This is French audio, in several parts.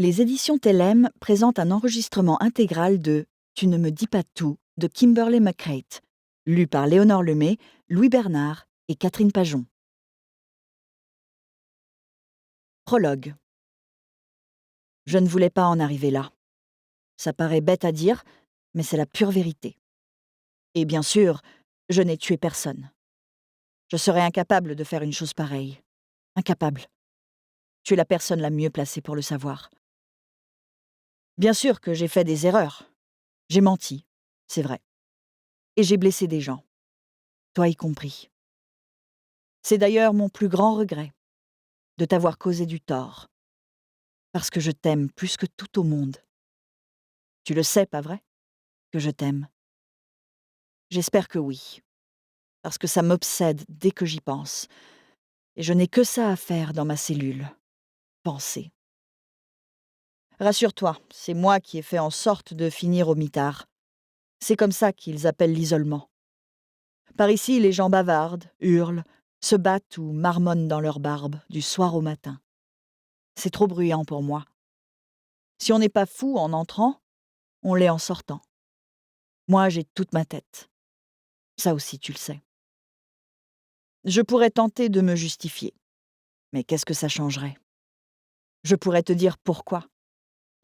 Les éditions Tellem présentent un enregistrement intégral de Tu ne me dis pas tout de Kimberly McCreight, lu par Léonore Lemay, Louis Bernard et Catherine Pajon. Prologue. Je ne voulais pas en arriver là. Ça paraît bête à dire, mais c'est la pure vérité. Et bien sûr, je n'ai tué personne. Je serais incapable de faire une chose pareille. Incapable. Tu es la personne la mieux placée pour le savoir. Bien sûr que j'ai fait des erreurs. J'ai menti, c'est vrai. Et j'ai blessé des gens. Toi y compris. C'est d'ailleurs mon plus grand regret, de t'avoir causé du tort. Parce que je t'aime plus que tout au monde. Tu le sais, pas vrai, que je t'aime? J'espère que oui. Parce que ça m'obsède dès que j'y pense. Et je n'ai que ça à faire dans ma cellule. Penser. Rassure-toi, c'est moi qui ai fait en sorte de finir au mitard. C'est comme ça qu'ils appellent l'isolement. Par ici, les gens bavardent, hurlent, se battent ou marmonnent dans leur barbe, du soir au matin. C'est trop bruyant pour moi. Si on n'est pas fou en entrant, on l'est en sortant. Moi, j'ai toute ma tête. Ça aussi, tu le sais. Je pourrais tenter de me justifier. Mais qu'est-ce que ça changerait? Je pourrais te dire pourquoi.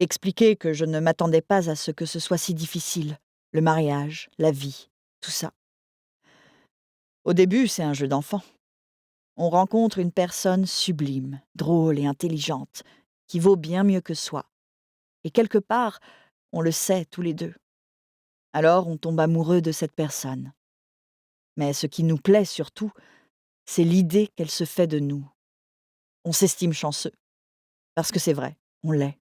Expliquer que je ne m'attendais pas à ce que ce soit si difficile. Le mariage, la vie, tout ça. Au début, c'est un jeu d'enfant. On rencontre une personne sublime, drôle et intelligente, qui vaut bien mieux que soi. Et quelque part, on le sait tous les deux. Alors on tombe amoureux de cette personne. Mais ce qui nous plaît surtout, c'est l'idée qu'elle se fait de nous. On s'estime chanceux. Parce que c'est vrai, on l'est.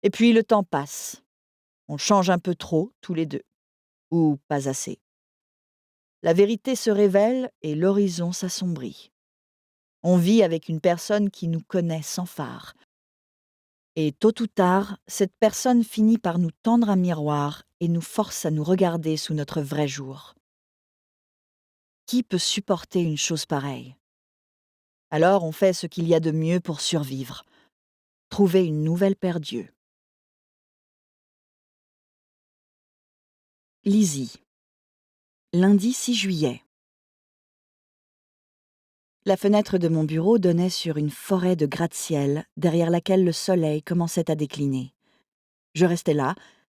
Et puis le temps passe. On change un peu trop, tous les deux. Ou pas assez. La vérité se révèle et l'horizon s'assombrit. On vit avec une personne qui nous connaît sans phare. Et tôt ou tard, cette personne finit par nous tendre un miroir et nous force à nous regarder sous notre vrai jour. Qui peut supporter une chose pareille? Alors on fait ce qu'il y a de mieux pour survivre. Trouver une nouvelle paire d'yeux. Lizzie. Lundi 6 juillet. La fenêtre de mon bureau donnait sur une forêt de gratte-ciel derrière laquelle le soleil commençait à décliner. Je restais là,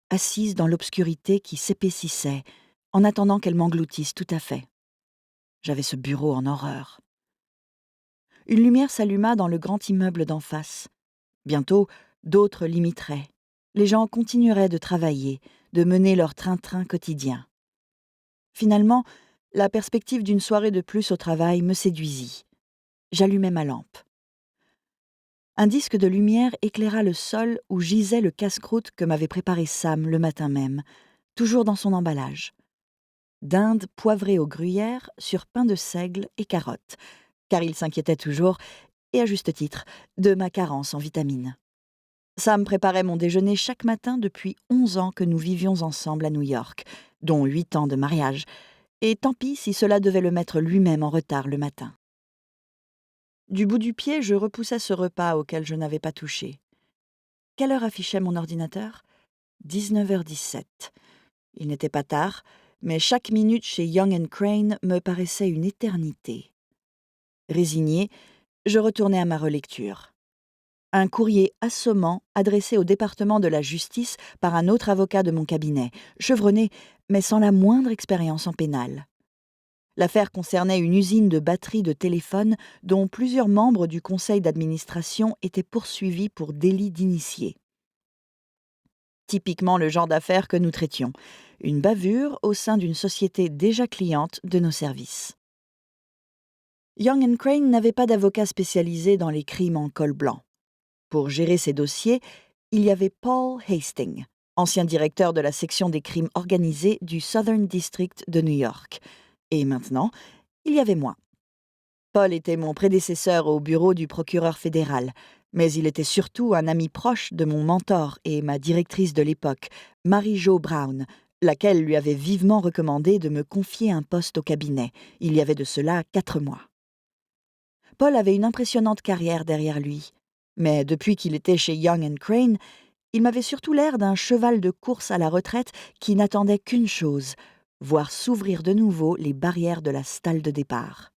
assise dans l'obscurité qui s'épaississait, en attendant qu'elle m'engloutisse tout à fait. J'avais ce bureau en horreur. Une lumière s'alluma dans le grand immeuble d'en face. Bientôt, d'autres l'imiteraient. Les gens continueraient de travailler, de mener leur train-train quotidien. Finalement, la perspective d'une soirée de plus au travail me séduisit. J'allumai ma lampe. Un disque de lumière éclaira le sol où gisait le casse-croûte que m'avait préparé Sam le matin même, toujours dans son emballage. Dinde poivrée au gruyère sur pain de seigle et carottes, car il s'inquiétait toujours, et à juste titre, de ma carence en vitamines. Sam préparait mon déjeuner chaque matin depuis 11 ans que nous vivions ensemble à New York, dont 8 ans de mariage, et tant pis si cela devait le mettre lui-même en retard le matin. Du bout du pied, je repoussai ce repas auquel je n'avais pas touché. Quelle heure affichait mon ordinateur? 19h17. Il n'était pas tard, mais chaque minute chez Young & Crane me paraissait une éternité. Résignée, je retournai à ma relecture. Un courrier assommant adressé au département de la justice par un autre avocat de mon cabinet, chevronné, mais sans la moindre expérience en pénal. L'affaire concernait une usine de batteries de téléphone dont plusieurs membres du conseil d'administration étaient poursuivis pour délit d'initié. Typiquement le genre d'affaire que nous traitions, une bavure au sein d'une société déjà cliente de nos services. Young & Crane n'avait pas d'avocat spécialisé dans les crimes en col blanc. Pour gérer ces dossiers, il y avait Paul Hastings, ancien directeur de la section des crimes organisés du Southern District de New York. Et maintenant, il y avait moi. Paul était mon prédécesseur au bureau du procureur fédéral, mais il était surtout un ami proche de mon mentor et ma directrice de l'époque, Mary-Jo Brown, laquelle lui avait vivement recommandé de me confier un poste au cabinet, il y avait de cela 4 mois. Paul avait une impressionnante carrière derrière lui. Mais depuis qu'il était chez Young & Crane, il m'avait surtout l'air d'un cheval de course à la retraite qui n'attendait qu'une chose, voir s'ouvrir de nouveau les barrières de la stalle de départ.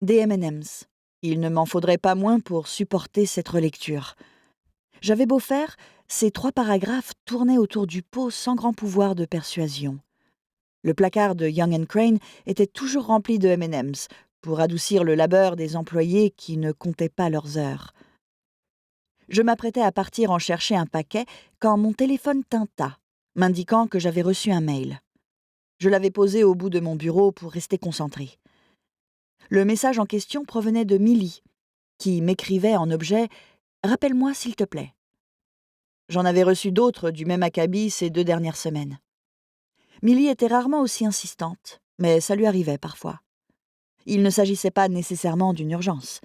Des M&M's. Il ne m'en faudrait pas moins pour supporter cette relecture. J'avais beau faire, ces 3 paragraphes tournaient autour du pot sans grand pouvoir de persuasion. Le placard de Young & Crane était toujours rempli de M&M's, pour adoucir le labeur des employés qui ne comptaient pas leurs heures. Je m'apprêtais à partir en chercher un paquet quand mon téléphone tinta, m'indiquant que j'avais reçu un mail. Je l'avais posé au bout de mon bureau pour rester concentrée. Le message en question provenait de Millie, qui m'écrivait en objet « Rappelle-moi s'il te plaît ». J'en avais reçu d'autres du même acabit ces 2 dernières semaines. Millie était rarement aussi insistante, mais ça lui arrivait parfois. Il ne s'agissait pas nécessairement d'une urgence.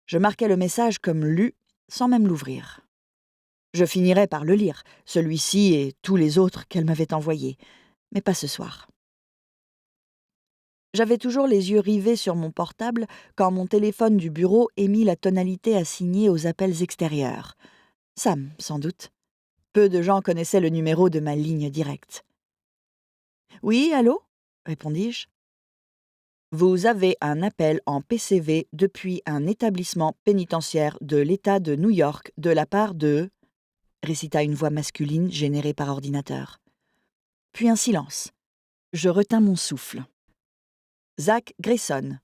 Je marquais le message comme lu, sans même l'ouvrir. Je finirais par le lire, celui-ci et tous les autres qu'elle m'avait envoyés, mais pas ce soir. J'avais toujours les yeux rivés sur mon portable quand mon téléphone du bureau émit la tonalité assignée aux appels extérieurs. Sam, sans doute. Peu de gens connaissaient le numéro de ma ligne directe. « Oui, allô ?» répondis-je. « Vous avez un appel en PCV depuis un établissement pénitentiaire de l'État de New York de la part de... » récita une voix masculine générée par ordinateur. Puis un silence. Je retins mon souffle. « Zach Grayson »,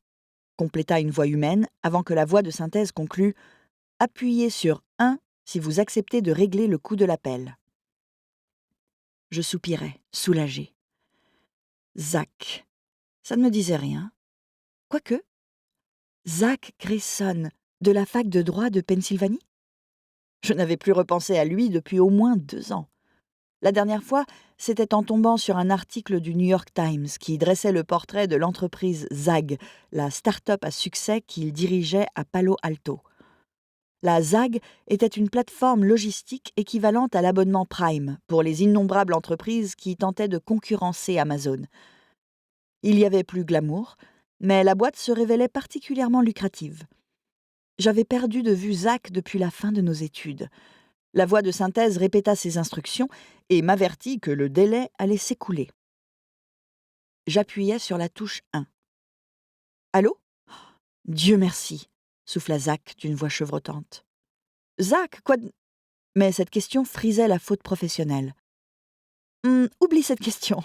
compléta une voix humaine avant que la voix de synthèse conclût « Appuyez sur 1 si vous acceptez de régler le coût de l'appel. » Je soupirais, soulagée. Zach. Ça ne me disait rien. Quoique. Zach Grayson, de la fac de droit de Pennsylvanie? Je n'avais plus repensé à lui depuis au moins 2 ans. La dernière fois, c'était en tombant sur un article du New York Times qui dressait le portrait de l'entreprise ZAG, la start-up à succès qu'il dirigeait à Palo Alto. La ZAG était une plateforme logistique équivalente à l'abonnement Prime pour les innombrables entreprises qui tentaient de concurrencer Amazon. Il y avait plus glamour, mais la boîte se révélait particulièrement lucrative. J'avais perdu de vue Zach depuis la fin de nos études. La voix de synthèse répéta ses instructions et m'avertit que le délai allait s'écouler. J'appuyai sur la touche 1. « Allô ? Dieu merci !» souffla Zach d'une voix chevrotante. « Zach, quoi de... » Mais cette question frisait la faute professionnelle. « Oublie cette question.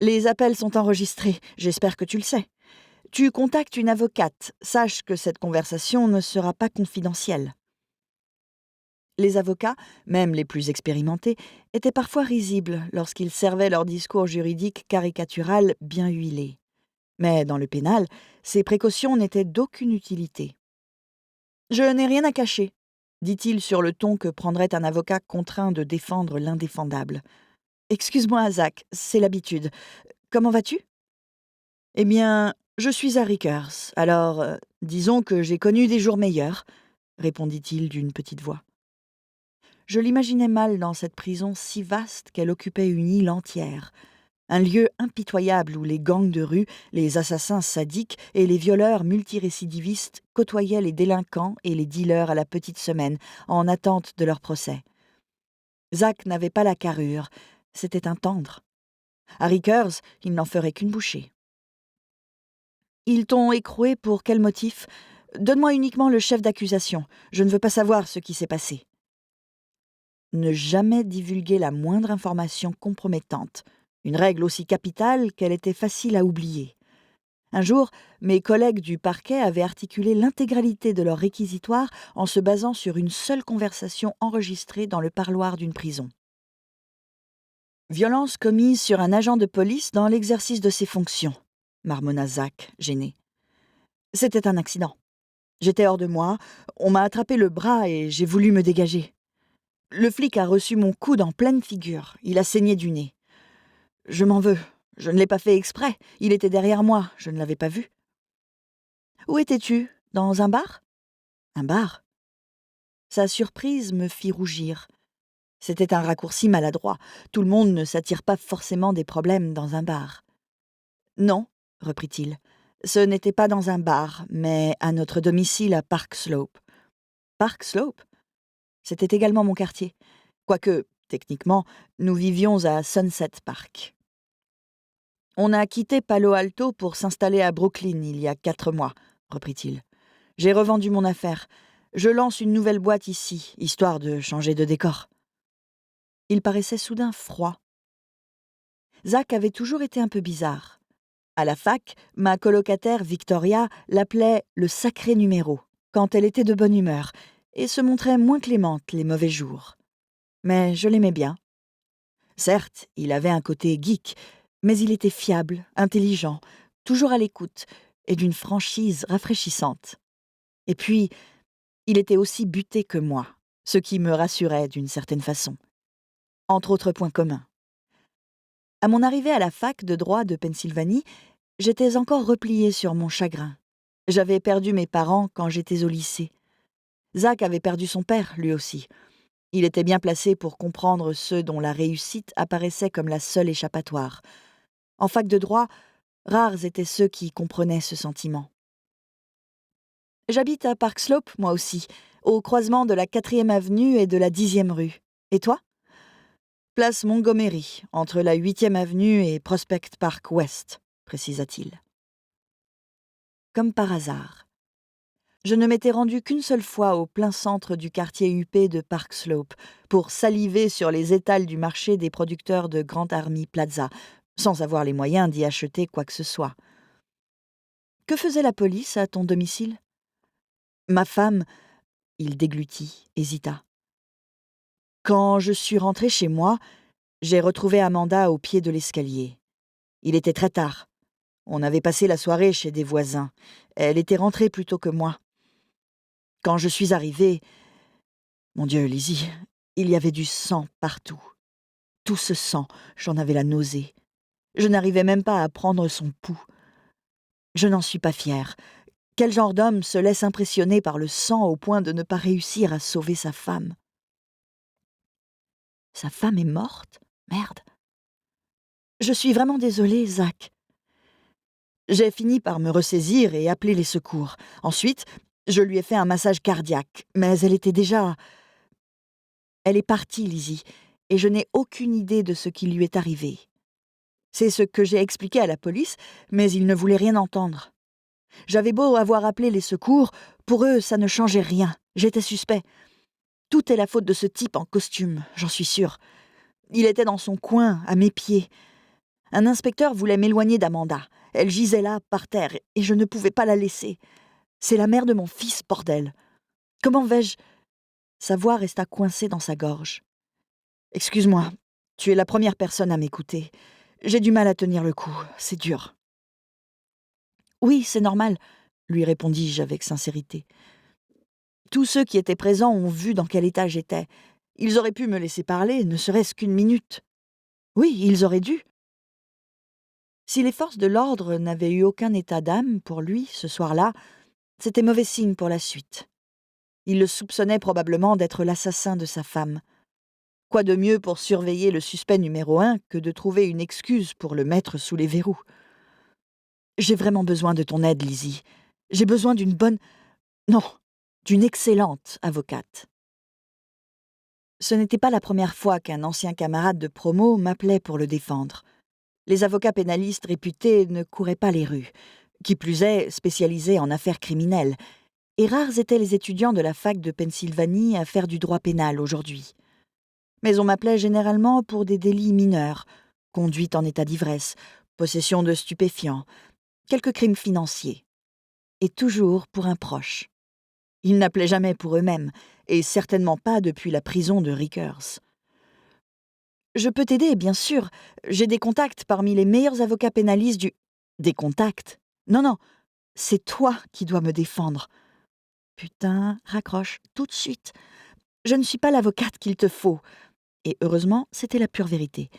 Les appels sont enregistrés, j'espère que tu le sais. Tu contactes une avocate, sache que cette conversation ne sera pas confidentielle. » Les avocats, même les plus expérimentés, étaient parfois risibles lorsqu'ils servaient leur discours juridique caricatural bien huilé. Mais dans le pénal, ces précautions n'étaient d'aucune utilité. « Je n'ai rien à cacher », dit-il sur le ton que prendrait un avocat contraint de défendre l'indéfendable. « Excuse-moi, Zach, c'est l'habitude. Comment vas-tu ? » « Eh bien, je suis à Rikers, alors disons que j'ai connu des jours meilleurs, » répondit-il d'une petite voix. Je l'imaginais mal dans cette prison si vaste qu'elle occupait une île entière, un lieu impitoyable où les gangs de rue, les assassins sadiques et les violeurs multirécidivistes côtoyaient les délinquants et les dealers à la petite semaine, en attente de leur procès. Zach n'avait pas la carrure, c'était un tendre. À Rikers, il n'en ferait qu'une bouchée. « Ils t'ont écroué pour quel motif ? Donne-moi uniquement le chef d'accusation, je ne veux pas savoir ce qui s'est passé. » Ne jamais divulguer la moindre information compromettante, une règle aussi capitale qu'elle était facile à oublier. Un jour, mes collègues du parquet avaient articulé l'intégralité de leur réquisitoire en se basant sur une seule conversation enregistrée dans le parloir d'une prison. Violence commise sur un agent de police dans l'exercice de ses fonctions, marmonna Zach, gêné. C'était un accident. J'étais hors de moi, on m'a attrapé le bras et j'ai voulu me dégager. Le flic a reçu mon coude en pleine figure, il a saigné du nez. Je m'en veux, je ne l'ai pas fait exprès, il était derrière moi, je ne l'avais pas vu. Où étais-tu ? Dans un bar ? Un bar ? Sa surprise me fit rougir. C'était un raccourci maladroit, tout le monde ne s'attire pas forcément des problèmes dans un bar. Non, reprit-il, ce n'était pas dans un bar, mais à notre domicile à Park Slope. Park Slope. C'était également mon quartier. Quoique, techniquement, nous vivions à Sunset Park. On a quitté Palo Alto pour s'installer à Brooklyn il y a 4 mois, reprit-il. J'ai revendu mon affaire. Je lance une nouvelle boîte ici, histoire de changer de décor. Il paraissait soudain froid. Zach avait toujours été un peu bizarre. À la fac, ma colocataire Victoria l'appelait le sacré numéro, quand elle était de bonne humeur, et se montrait moins clémente les mauvais jours. Mais je l'aimais bien. Certes, il avait un côté geek, mais il était fiable, intelligent, toujours à l'écoute, et d'une franchise rafraîchissante. Et puis, il était aussi buté que moi, ce qui me rassurait d'une certaine façon. Entre autres points communs. À mon arrivée à la fac de droit de Pennsylvanie, j'étais encore repliée sur mon chagrin. J'avais perdu mes parents quand j'étais au lycée. Zach avait perdu son père, lui aussi. Il était bien placé pour comprendre ceux dont la réussite apparaissait comme la seule échappatoire. En fac de droit, rares étaient ceux qui comprenaient ce sentiment. J'habite à Park Slope, moi aussi, au croisement de la 4e avenue et de la 10e rue. Et toi ? Place Montgomery, entre la 8e avenue et Prospect Park West, précisa-t-il. Comme par hasard. Je ne m'étais rendue qu'une seule fois au plein centre du quartier huppé de Park Slope pour saliver sur les étals du marché des producteurs de Grand Army Plaza, sans avoir les moyens d'y acheter quoi que ce soit. Que faisait la police à ton domicile ? Ma femme, il déglutit, hésita. Quand je suis rentrée chez moi, j'ai retrouvé Amanda au pied de l'escalier. Il était très tard. On avait passé la soirée chez des voisins. Elle était rentrée plus tôt que moi. Quand je suis arrivée... Mon Dieu, Lizzie, il y avait du sang partout. Tout ce sang, j'en avais la nausée. Je n'arrivais même pas à prendre son pouls. Je n'en suis pas fière. Quel genre d'homme se laisse impressionner par le sang au point de ne pas réussir à sauver sa femme ? Sa femme est morte ? Merde. Je suis vraiment désolée, Zach. J'ai fini par me ressaisir et appeler les secours. Ensuite, je lui ai fait un massage cardiaque, mais elle était déjà... Elle est partie, Lizzie, et je n'ai aucune idée de ce qui lui est arrivé. C'est ce que j'ai expliqué à la police, mais ils ne voulaient rien entendre. J'avais beau avoir appelé les secours, pour eux, ça ne changeait rien. J'étais suspect. Tout est la faute de ce type en costume, j'en suis sûre. Il était dans son coin, à mes pieds. Un inspecteur voulait m'éloigner d'Amanda. Elle gisait là, par terre, et je ne pouvais pas la laisser. C'est la mère de mon fils, bordel. Comment vais-je... Sa voix resta coincée dans sa gorge. Excuse-moi, tu es la première personne à m'écouter. J'ai du mal à tenir le coup, c'est dur. Oui, c'est normal, lui répondis-je avec sincérité. Tous ceux qui étaient présents ont vu dans quel état j'étais. Ils auraient pu me laisser parler, ne serait-ce qu'une minute. Oui, ils auraient dû. Si les forces de l'ordre n'avaient eu aucun état d'âme pour lui ce soir-là, c'était mauvais signe pour la suite. Il le soupçonnait probablement d'être l'assassin de sa femme. Quoi de mieux pour surveiller le suspect numéro 1 que de trouver une excuse pour le mettre sous les verrous ? J'ai vraiment besoin de ton aide, Lizzie. J'ai besoin d'une bonne... Non, d'une excellente avocate. Ce n'était pas la première fois qu'un ancien camarade de promo m'appelait pour le défendre. Les avocats pénalistes réputés ne couraient pas les rues, qui plus est spécialisés en affaires criminelles, et rares étaient les étudiants de la fac de Pennsylvanie à faire du droit pénal aujourd'hui. Mais on m'appelait généralement pour des délits mineurs, conduite en état d'ivresse, possession de stupéfiants, quelques crimes financiers. Et toujours pour un proche. Ils n'appelaient jamais pour eux-mêmes, et certainement pas depuis la prison de Rikers. Je peux t'aider, bien sûr. J'ai des contacts parmi les meilleurs avocats pénalistes du... Des contacts ? Non, non, c'est toi qui dois me défendre. Putain, raccroche, tout de suite. Je ne suis pas l'avocate qu'il te faut. Et heureusement, c'était la pure vérité.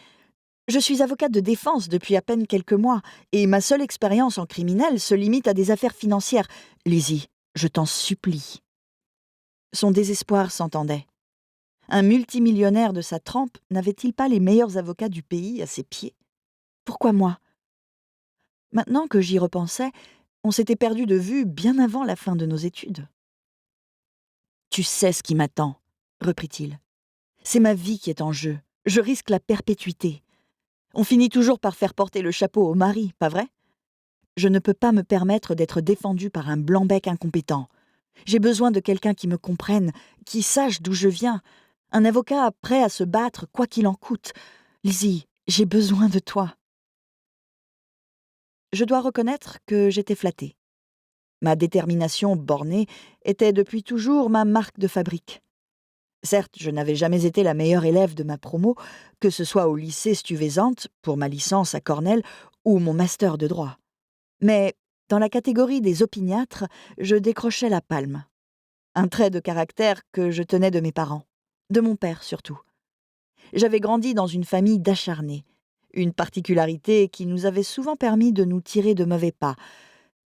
Je suis avocate de défense depuis à peine quelques mois, et ma seule expérience en criminel se limite à des affaires financières. Lizzie, je t'en supplie. Son désespoir s'entendait. Un multimillionnaire de sa trempe n'avait-il pas les meilleurs avocats du pays à ses pieds ? Pourquoi moi ? Maintenant que j'y repensais, on s'était perdu de vue bien avant la fin de nos études. Tu sais ce qui m'attend, reprit-il. C'est ma vie qui est en jeu. Je risque la perpétuité. On finit toujours par faire porter le chapeau au mari, pas vrai? Je ne peux pas me permettre d'être défendue par un blanc-bec incompétent. J'ai besoin de quelqu'un qui me comprenne, qui sache d'où je viens. Un avocat prêt à se battre, quoi qu'il en coûte. Lizzie, j'ai besoin de toi. Je dois reconnaître que j'étais flattée. Ma détermination bornée était depuis toujours ma marque de fabrique. Certes, je n'avais jamais été la meilleure élève de ma promo, que ce soit au lycée Stuyvesant, pour ma licence à Cornell, ou mon master de droit. Mais, dans la catégorie des opiniâtres, je décrochais la palme. Un trait de caractère que je tenais de mes parents, de mon père surtout. J'avais grandi dans une famille d'acharnés, une particularité qui nous avait souvent permis de nous tirer de mauvais pas,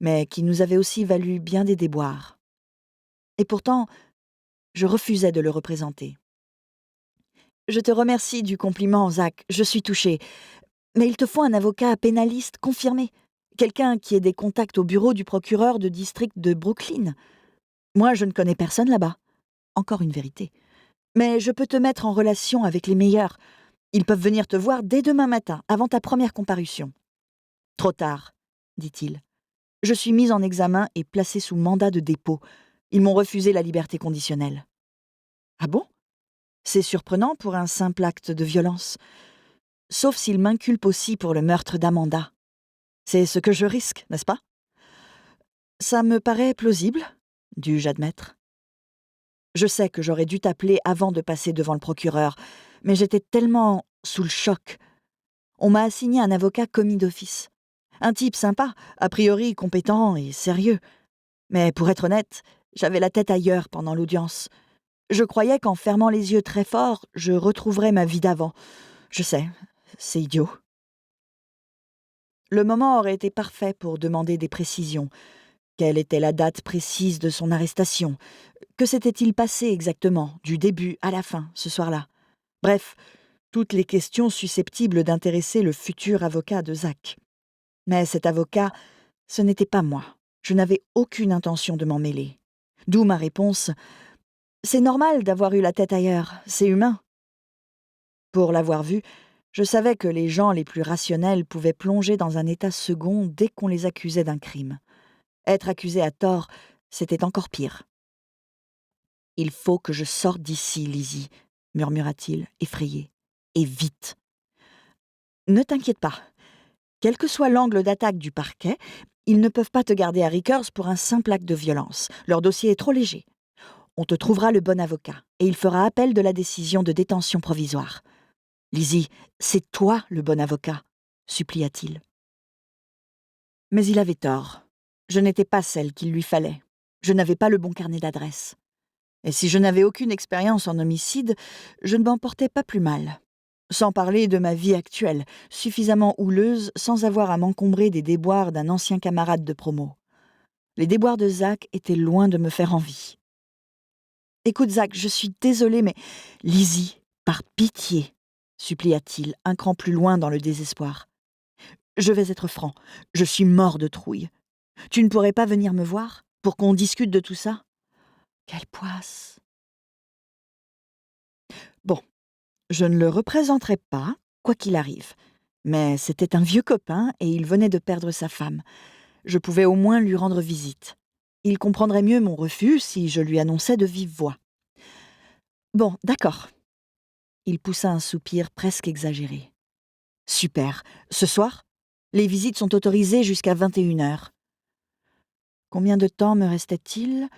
mais qui nous avait aussi valu bien des déboires. Et pourtant, je refusais de le représenter. Je te remercie du compliment, Zach, je suis touchée. Mais il te faut un avocat pénaliste confirmé, quelqu'un qui ait des contacts au bureau du procureur de district de Brooklyn. Moi, je ne connais personne là-bas. Encore une vérité. Mais je peux te mettre en relation avec les meilleurs. Ils peuvent venir te voir dès demain matin, avant ta première comparution. Trop tard, dit-il. Je suis mise en examen et placée sous mandat de dépôt. Ils m'ont refusé la liberté conditionnelle. Ah bon? C'est surprenant pour un simple acte de violence. Sauf s'ils m'inculpent aussi pour le meurtre d'Amanda. C'est ce que je risque, n'est-ce pas? Ça me paraît plausible, dus-je admettre. Je sais que j'aurais dû t'appeler avant de passer devant le procureur, mais j'étais tellement sous le choc. On m'a assigné un avocat commis d'office. Un type sympa, a priori compétent et sérieux. Mais pour être honnête, j'avais la tête ailleurs pendant l'audience. Je croyais qu'en fermant les yeux très fort, je retrouverais ma vie d'avant. Je sais, c'est idiot. Le moment aurait été parfait pour demander des précisions. Quelle était la date précise de son arrestation? Que s'était-il passé exactement, du début à la fin, ce soir-là? Bref, toutes les questions susceptibles d'intéresser le futur avocat de Zach. Mais cet avocat, ce n'était pas moi. Je n'avais aucune intention de m'en mêler. D'où ma réponse « C'est normal d'avoir eu la tête ailleurs, c'est humain. » Pour l'avoir vu, je savais que les gens les plus rationnels pouvaient plonger dans un état second dès qu'on les accusait d'un crime. Être accusé à tort, c'était encore pire. « Il faut que je sorte d'ici, Lizzie, » murmura-t-il, effrayé. « Et vite. » « Ne t'inquiète pas. Quel que soit l'angle d'attaque du parquet, ils ne peuvent pas te garder à Rickers pour un simple acte de violence. Leur dossier est trop léger. On te trouvera le bon avocat, et il fera appel de la décision de détention provisoire. Lizzie, c'est toi le bon avocat, supplia-t-il. Mais il avait tort. Je n'étais pas celle qu'il lui fallait. Je n'avais pas le bon carnet d'adresses. Et si je n'avais aucune expérience en homicide, je ne m'en portais pas plus mal. Sans parler de ma vie actuelle, suffisamment houleuse sans avoir à m'encombrer des déboires d'un ancien camarade de promo. Les déboires de Zach étaient loin de me faire envie. « Écoute, Zach, je suis désolée, mais... » « Lizzie, par pitié, supplia-t-il, un cran plus loin dans le désespoir. « Je vais être franc, je suis mort de trouille. Tu ne pourrais pas venir me voir, pour qu'on discute de tout ça? » Quelle poisse! Bon, je ne le représenterai pas, quoi qu'il arrive. Mais c'était un vieux copain et il venait de perdre sa femme. Je pouvais au moins lui rendre visite. Il comprendrait mieux mon refus si je lui annonçais de vive voix. Bon, d'accord. Il poussa un soupir presque exagéré. Super. Ce soir? Les visites sont autorisées jusqu'à 21h. Combien de temps me restait-il?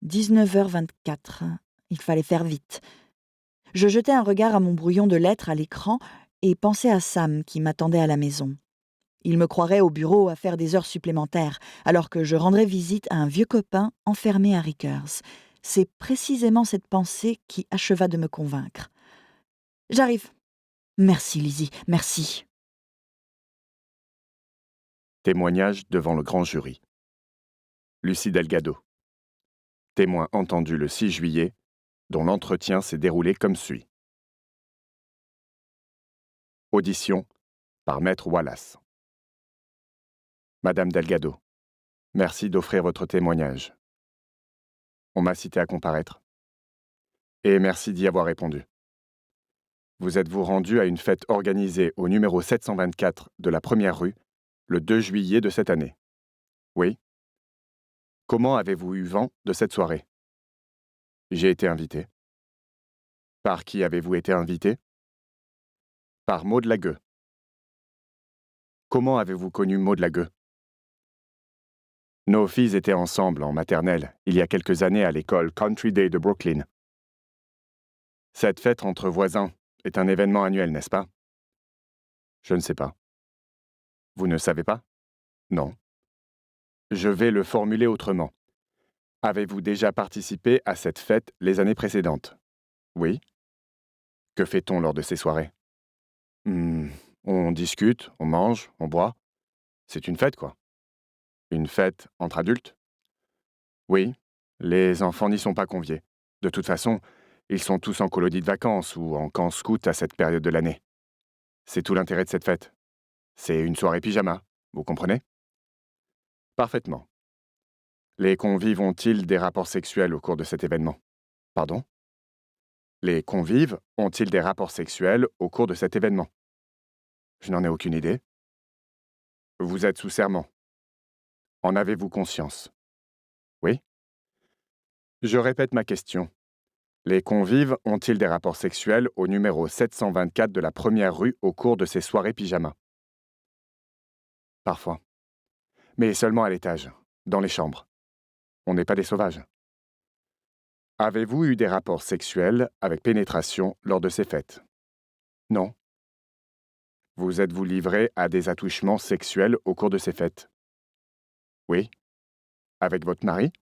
19h24. Il fallait faire vite. Je jetai un regard à mon brouillon de lettres à l'écran et pensai à Sam qui m'attendait à la maison. Il me croirait au bureau à faire des heures supplémentaires, alors que je rendrais visite à un vieux copain enfermé à Rickers. C'est précisément cette pensée qui acheva de me convaincre. « J'arrive. » « Merci, Lizzie, merci. » Témoignage devant le grand jury. Lucie Delgado. Témoin entendu le 6 juillet, dont l'entretien s'est déroulé comme suit. Audition par Maître Wallace. Madame Delgado, merci d'offrir votre témoignage. On m'a cité à comparaître. Et merci d'y avoir répondu. Vous êtes-vous rendu à une fête organisée au numéro 724 de la première rue, le 2 juillet de cette année? Oui. Comment avez-vous eu vent de cette soirée? J'ai été invité. Par qui avez-vous été invité? Par Maud Lagueux. Comment avez-vous connu Maud Lagueux? Nos filles étaient ensemble en maternelle, il y a quelques années à l'école Country Day de Brooklyn. Cette fête entre voisins est un événement annuel, n'est-ce pas? Je ne sais pas. Vous ne savez pas? Non. Je vais le formuler autrement. Avez-vous déjà participé à cette fête les années précédentes? Oui. Que fait-on lors de ces soirées? Hmm, on discute, on mange, on boit. C'est une fête, quoi. Une fête entre adultes? Oui. Les enfants n'y sont pas conviés. De toute façon, ils sont tous en colonie de vacances ou en camp scout à cette période de l'année. C'est tout l'intérêt de cette fête. C'est une soirée pyjama, vous comprenez? Parfaitement. Les convives ont-ils des rapports sexuels au cours de cet événement? Pardon? Les convives ont-ils des rapports sexuels au cours de cet événement? Je n'en ai aucune idée. Vous êtes sous serment. En avez-vous conscience? Oui? Je répète ma question. Les convives ont-ils des rapports sexuels au numéro 724 de la première rue au cours de ces soirées pyjama? Parfois. Mais seulement à l'étage, dans les chambres. On n'est pas des sauvages. Avez-vous eu des rapports sexuels avec pénétration lors de ces fêtes? Non. Vous êtes-vous livré à des attouchements sexuels au cours de ces fêtes? Oui. Avec votre mari?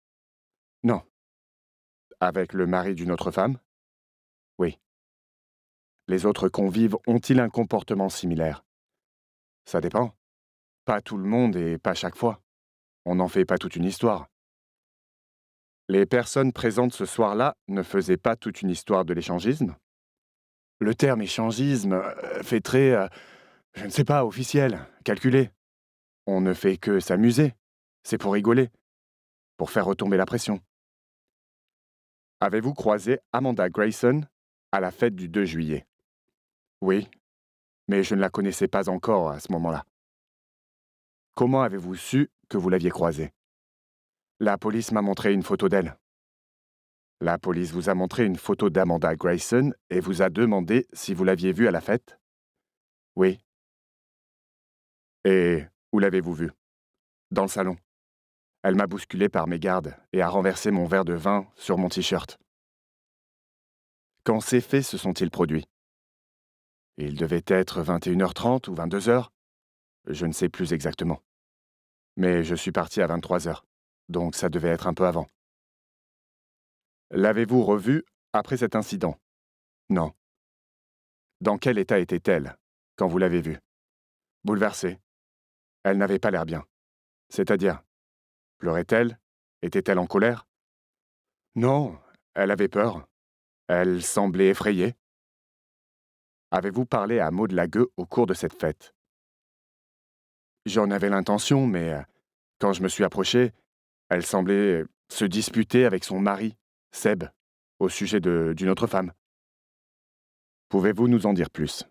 Non. Avec le mari d'une autre femme? Oui. Les autres convives ont-ils un comportement similaire? Ça dépend. Pas tout le monde et pas chaque fois. On n'en fait pas toute une histoire. Les personnes présentes ce soir-là ne faisaient pas toute une histoire de l'échangisme? Le terme échangisme fait très, je ne sais pas, officiel, calculé. On ne fait que s'amuser. C'est pour rigoler, pour faire retomber la pression. Avez-vous croisé Amanda Grayson à la fête du 2 juillet? Oui, mais je ne la connaissais pas encore à ce moment-là. Comment avez-vous su que vous l'aviez croisée? La police m'a montré une photo d'elle. La police vous a montré une photo d'Amanda Grayson et vous a demandé si vous l'aviez vue à la fête? Oui. Et où l'avez-vous vue? Dans le salon. Elle m'a bousculé par mégarde et a renversé mon verre de vin sur mon t-shirt. Quand ces faits se sont-ils produits? Il devait être 21h30 ou 22h. Je ne sais plus exactement. Mais je suis parti à 23h, donc ça devait être un peu avant. L'avez-vous revue après cet incident? Non. Dans quel état était-elle quand vous l'avez vue? Bouleversée. Elle n'avait pas l'air bien. C'est-à-dire, pleurait-elle? Était-elle en colère? Non, elle avait peur. Elle semblait effrayée. Avez-vous parlé à Maud Lagueux au cours de cette fête? J'en avais l'intention, mais quand je me suis approché, elle semblait se disputer avec son mari, Seb, au sujet d'une autre femme. Pouvez-vous nous en dire plus?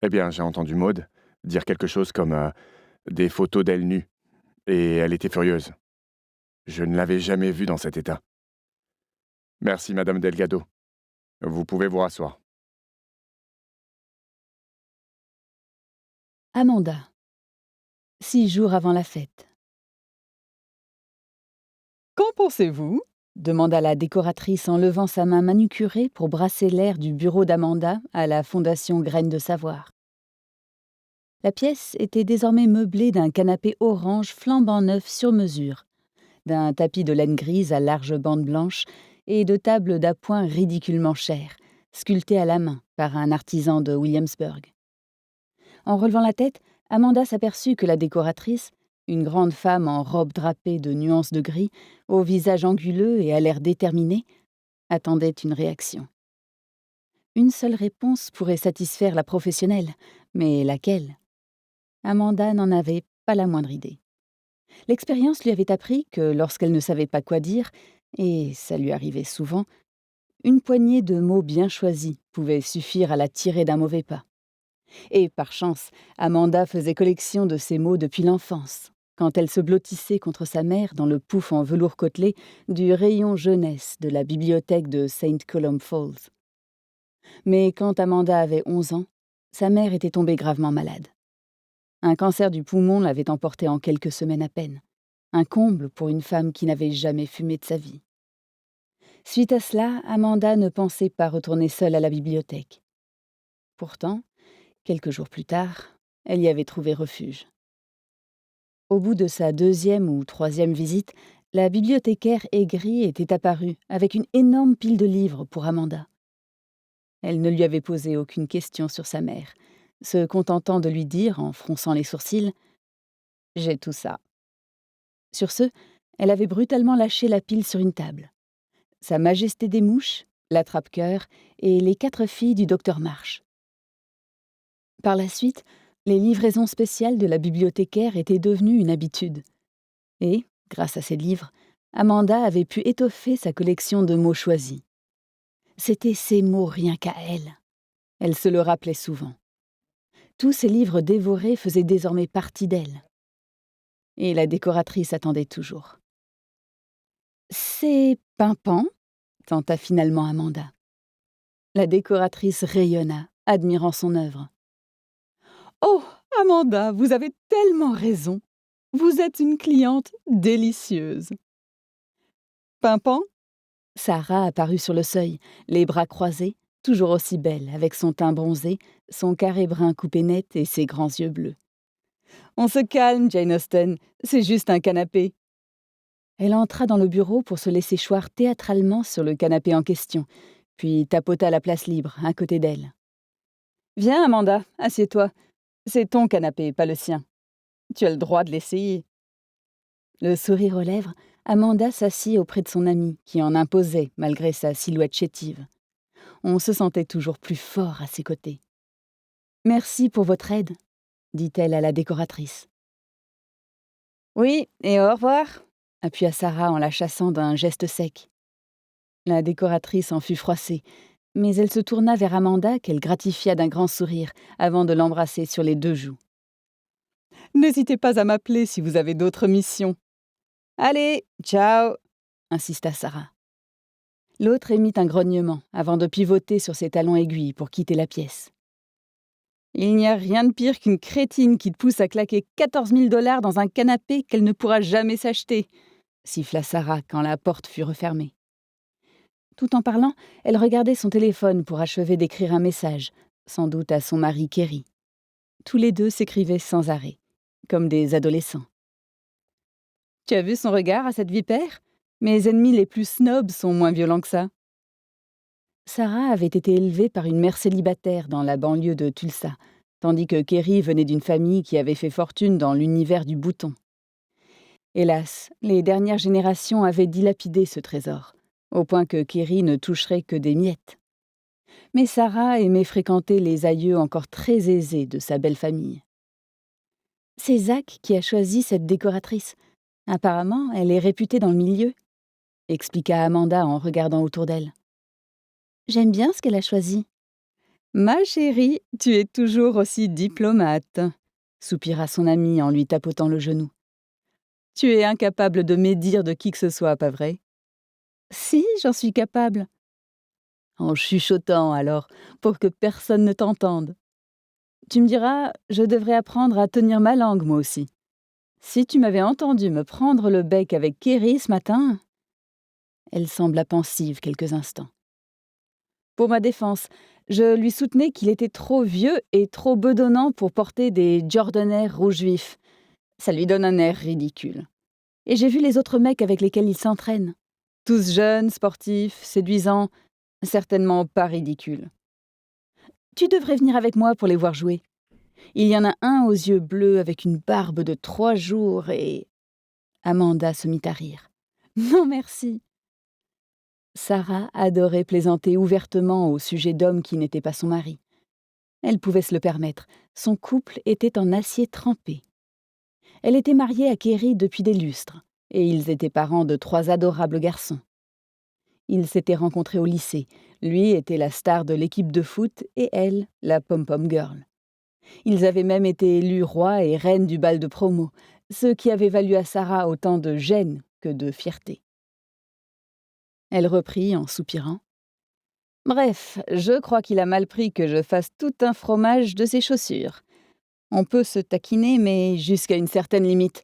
Eh bien, j'ai entendu Maud dire quelque chose comme des photos d'elle nue, et elle était furieuse. Je ne l'avais jamais vue dans cet état. Merci, Madame Delgado. Vous pouvez vous rasseoir. Amanda. 6 jours avant la fête. Qu'en pensez-vous? Demanda la décoratrice en levant sa main manucurée pour brasser l'air du bureau d'Amanda à la Fondation Graines de Savoir. La pièce était désormais meublée d'un canapé orange flambant neuf sur mesure, d'un tapis de laine grise à larges bandes blanches et de tables d'appoint ridiculement chères, sculptées à la main par un artisan de Williamsburg. En relevant la tête, Amanda s'aperçut que la décoratrice, une grande femme en robe drapée de nuances de gris, au visage anguleux et à l'air déterminé, attendait une réaction. Une seule réponse pourrait satisfaire la professionnelle, mais laquelle? Amanda n'en avait pas la moindre idée. L'expérience lui avait appris que lorsqu'elle ne savait pas quoi dire, et ça lui arrivait souvent, Une poignée de mots bien choisis pouvait suffire à la tirer d'un mauvais pas. Et par chance, Amanda faisait collection de ces mots depuis l'enfance, quand elle se blottissait contre sa mère dans le pouf en velours côtelé du rayon jeunesse de la bibliothèque de St. Columb Falls. Mais quand Amanda avait 11 ans, sa mère était tombée gravement malade. Un cancer du poumon l'avait emportée en quelques semaines à peine. Un comble pour une femme qui n'avait jamais fumé de sa vie. Suite à cela, Amanda ne pensait pas retourner seule à la bibliothèque. Pourtant, quelques jours plus tard, elle y avait trouvé refuge. Au bout de sa 2e ou 3e visite, la bibliothécaire aigrie était apparue avec une énorme pile de livres pour Amanda. Elle ne lui avait posé aucune question sur sa mère, se contentant de lui dire, en fronçant les sourcils, « J'ai tout ça ». Sur ce, elle avait brutalement lâché la pile sur une table. Sa Majesté des mouches, l'attrape-cœur et les 4 filles du docteur Marsh. Par la suite, les livraisons spéciales de la bibliothécaire étaient devenues une habitude. Et, grâce à ces livres, Amanda avait pu étoffer sa collection de mots choisis. C'étaient ces mots rien qu'à elle. Elle se le rappelait souvent. Tous ces livres dévorés faisaient désormais partie d'elle. Et la décoratrice attendait toujours. « C'est pimpant ?» tenta finalement Amanda. La décoratrice rayonna, admirant son œuvre. « Oh, Amanda, vous avez tellement raison. Vous êtes une cliente délicieuse. » Pimpant ? Sarah apparut sur le seuil, les bras croisés, toujours aussi belle, avec son teint bronzé, son carré brun coupé net et ses grands yeux bleus. « On se calme, Jane Austen, c'est juste un canapé. » Elle entra dans le bureau pour se laisser choir théâtralement sur le canapé en question, puis tapota la place libre, à côté d'elle. « Viens, Amanda, assieds-toi. C'est ton canapé, pas le sien. Tu as le droit de l'essayer. » Le sourire aux lèvres, Amanda s'assit auprès de son amie, qui en imposait malgré sa silhouette chétive. On se sentait toujours plus fort à ses côtés. « Merci pour votre aide, » dit-elle à la décoratrice. « Oui, et au revoir », appuya Sarah en la chassant d'un geste sec. La décoratrice en fut froissée, mais elle se tourna vers Amanda qu'elle gratifia d'un grand sourire avant de l'embrasser sur les 2 joues. « N'hésitez pas à m'appeler si vous avez d'autres missions. »« Allez, ciao !» insista Sarah. L'autre émit un grognement avant de pivoter sur ses talons aiguilles pour quitter la pièce. « Il n'y a rien de pire qu'une crétine qui te pousse à claquer 14 000 $ dans un canapé qu'elle ne pourra jamais s'acheter », siffla Sarah quand la porte fut refermée. Tout en parlant, elle regardait son téléphone pour achever d'écrire un message, sans doute à son mari Kerry. Tous les deux s'écrivaient sans arrêt, comme des adolescents. « Tu as vu son regard à cette vipère ? Mes ennemis les plus snobs sont moins violents que ça. » Sarah avait été élevée par une mère célibataire dans la banlieue de Tulsa, tandis que Kerry venait d'une famille qui avait fait fortune dans l'univers du bouton. Hélas, les dernières générations avaient dilapidé ce trésor, au point que Kerry ne toucherait que des miettes. Mais Sarah aimait fréquenter les aïeux encore très aisés de sa belle famille. « C'est Zach qui a choisi cette décoratrice. Apparemment, elle est réputée dans le milieu, » expliqua Amanda en regardant autour d'elle. « J'aime bien ce qu'elle a choisi. »« Ma chérie, tu es toujours aussi diplomate, » soupira son amie en lui tapotant le genou. « Tu es incapable de médire de qui que ce soit, pas vrai ? » ?»« Si, j'en suis capable. » »« En chuchotant, alors, pour que personne ne t'entende. Tu me diras, je devrais apprendre à tenir ma langue, moi aussi. Si tu m'avais entendu me prendre le bec avec Kerry ce matin... » Elle sembla pensive quelques instants. Pour ma défense, je lui soutenais qu'il était trop vieux et trop bedonnant pour porter des Jordaners rouges vifs. Ça lui donne un air ridicule. Et j'ai vu les autres mecs avec lesquels il s'entraîne. Tous jeunes, sportifs, séduisants, certainement pas ridicules. Tu devrais venir avec moi pour les voir jouer. Il y en a un aux yeux bleus avec une barbe de 3 jours et... Amanda se mit à rire. Non, merci. Sarah adorait plaisanter ouvertement au sujet d'hommes qui n'étaient pas son mari. Elle pouvait se le permettre. Son couple était en acier trempé. Elle était mariée à Kerry depuis des lustres, et ils étaient parents de 3 adorables garçons. Ils s'étaient rencontrés au lycée. Lui était la star de l'équipe de foot et elle, la pom-pom girl. Ils avaient même été élus roi et reine du bal de promo, ce qui avait valu à Sarah autant de gêne que de fierté. Elle reprit en soupirant. « Bref, je crois qu'il a mal pris que je fasse tout un fromage de ses chaussures. On peut se taquiner, mais jusqu'à une certaine limite.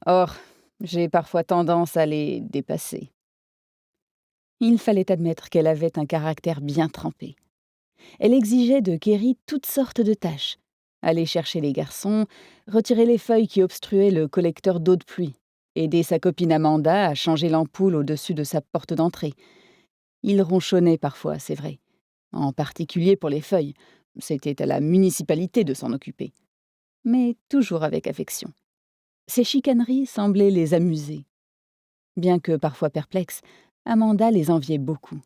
Or, j'ai parfois tendance à les dépasser. » Il fallait admettre qu'elle avait un caractère bien trempé. Elle exigeait de Kerry toutes sortes de tâches. Aller chercher les garçons, retirer les feuilles qui obstruaient le collecteur d'eau de pluie, aider sa copine Amanda à changer l'ampoule au-dessus de sa porte d'entrée. Il ronchonnait parfois, c'est vrai. En particulier pour les feuilles. C'était à la municipalité de s'en occuper. Mais toujours avec affection. Ces chicaneries semblaient les amuser. Bien que parfois perplexe, Amanda les enviait beaucoup.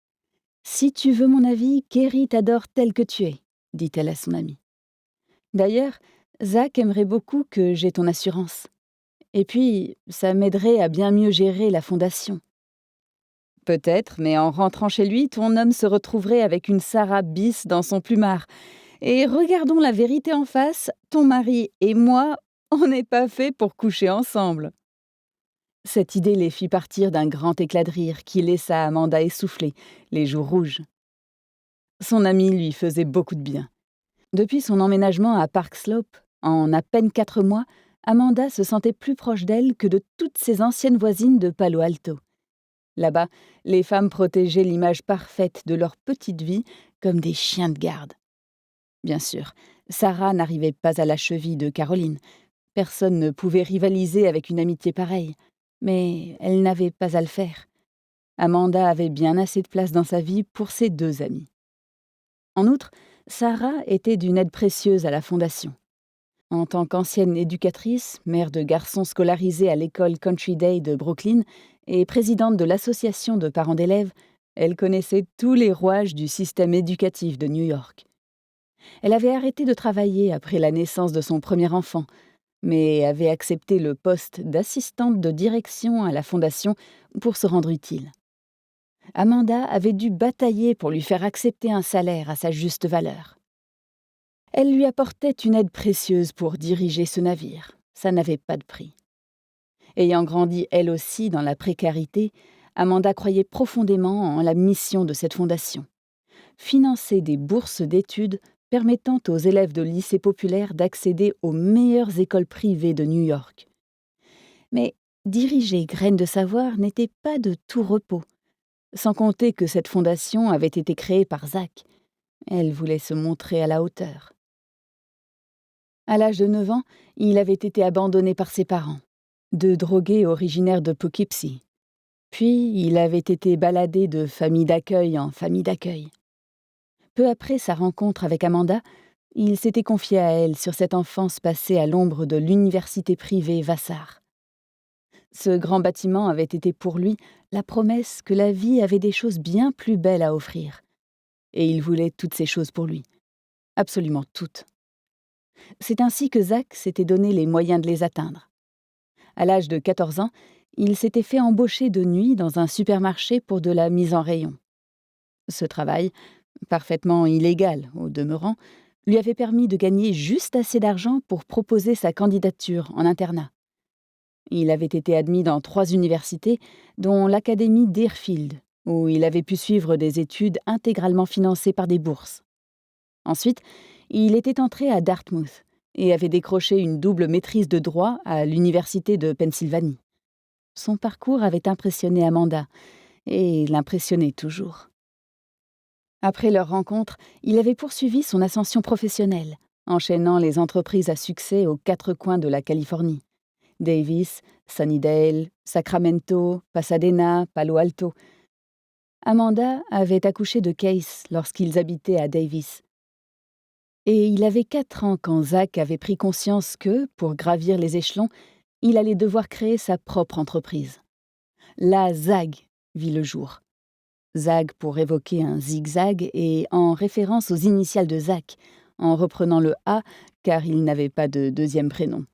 « Si tu veux mon avis, Kerry t'adore tel que tu es, » dit-elle à son amie. « D'ailleurs, Zach aimerait beaucoup que j'aie ton assurance. Et puis, ça m'aiderait à bien mieux gérer la fondation. » « Peut-être, mais en rentrant chez lui, ton homme se retrouverait avec une Sarah bis dans son plumard. Et regardons la vérité en face, ton mari et moi, on n'est pas faits pour coucher ensemble. » Cette idée les fit partir d'un grand éclat de rire qui laissa Amanda essoufflée, les joues rouges. Son amie lui faisait beaucoup de bien. Depuis son emménagement à Park Slope, en à peine 4 mois, Amanda se sentait plus proche d'elle que de toutes ses anciennes voisines de Palo Alto. Là-bas, les femmes protégeaient l'image parfaite de leur petite vie comme des chiens de garde. Bien sûr, Sarah n'arrivait pas à la cheville de Caroline. Personne ne pouvait rivaliser avec une amitié pareille. Mais elle n'avait pas à le faire. Amanda avait bien assez de place dans sa vie pour ses 2 amies. En outre, Sarah était d'une aide précieuse à la fondation. En tant qu'ancienne éducatrice, mère de garçons scolarisés à l'école Country Day de Brooklyn et présidente de l'association de parents d'élèves, elle connaissait tous les rouages du système éducatif de New York. Elle avait arrêté de travailler après la naissance de son premier enfant, mais avait accepté le poste d'assistante de direction à la fondation pour se rendre utile. Amanda avait dû batailler pour lui faire accepter un salaire à sa juste valeur. Elle lui apportait une aide précieuse pour diriger ce navire. Ça n'avait pas de prix. Ayant grandi elle aussi dans la précarité, Amanda croyait profondément en la mission de cette fondation. Financer des bourses d'études permettant aux élèves de lycées populaires d'accéder aux meilleures écoles privées de New York. Mais diriger Graines de Savoir n'était pas de tout repos, sans compter que cette fondation avait été créée par Zach. Elle voulait se montrer à la hauteur. À l'âge de 9 ans, il avait été abandonné par ses parents, 2 drogués originaires de Poughkeepsie. Puis, il avait été baladé de famille d'accueil en famille d'accueil. Peu après sa rencontre avec Amanda, il s'était confié à elle sur cette enfance passée à l'ombre de l'université privée Vassar. Ce grand bâtiment avait été pour lui la promesse que la vie avait des choses bien plus belles à offrir. Et il voulait toutes ces choses pour lui. Absolument toutes. C'est ainsi que Zach s'était donné les moyens de les atteindre. À l'âge de 14 ans, il s'était fait embaucher de nuit dans un supermarché pour de la mise en rayon. Ce travail, parfaitement illégal au demeurant, lui avait permis de gagner juste assez d'argent pour proposer sa candidature en internat. Il avait été admis dans 3 universités, dont l'Académie Deerfield, où il avait pu suivre des études intégralement financées par des bourses. Ensuite, il était entré à Dartmouth et avait décroché une double maîtrise de droit à l'Université de Pennsylvanie. Son parcours avait impressionné Amanda, et l'impressionnait toujours. Après leur rencontre, il avait poursuivi son ascension professionnelle, enchaînant les entreprises à succès aux 4 coins de la Californie. Davis, Sunnydale, Sacramento, Pasadena, Palo Alto. Amanda avait accouché de Case lorsqu'ils habitaient à Davis. Et il avait 4 ans quand Zach avait pris conscience que, pour gravir les échelons, il allait devoir créer sa propre entreprise. La Zag vit le jour. Zag pour évoquer un zigzag et en référence aux initiales de Zach, en reprenant le A car il n'avait pas de 2e prénom.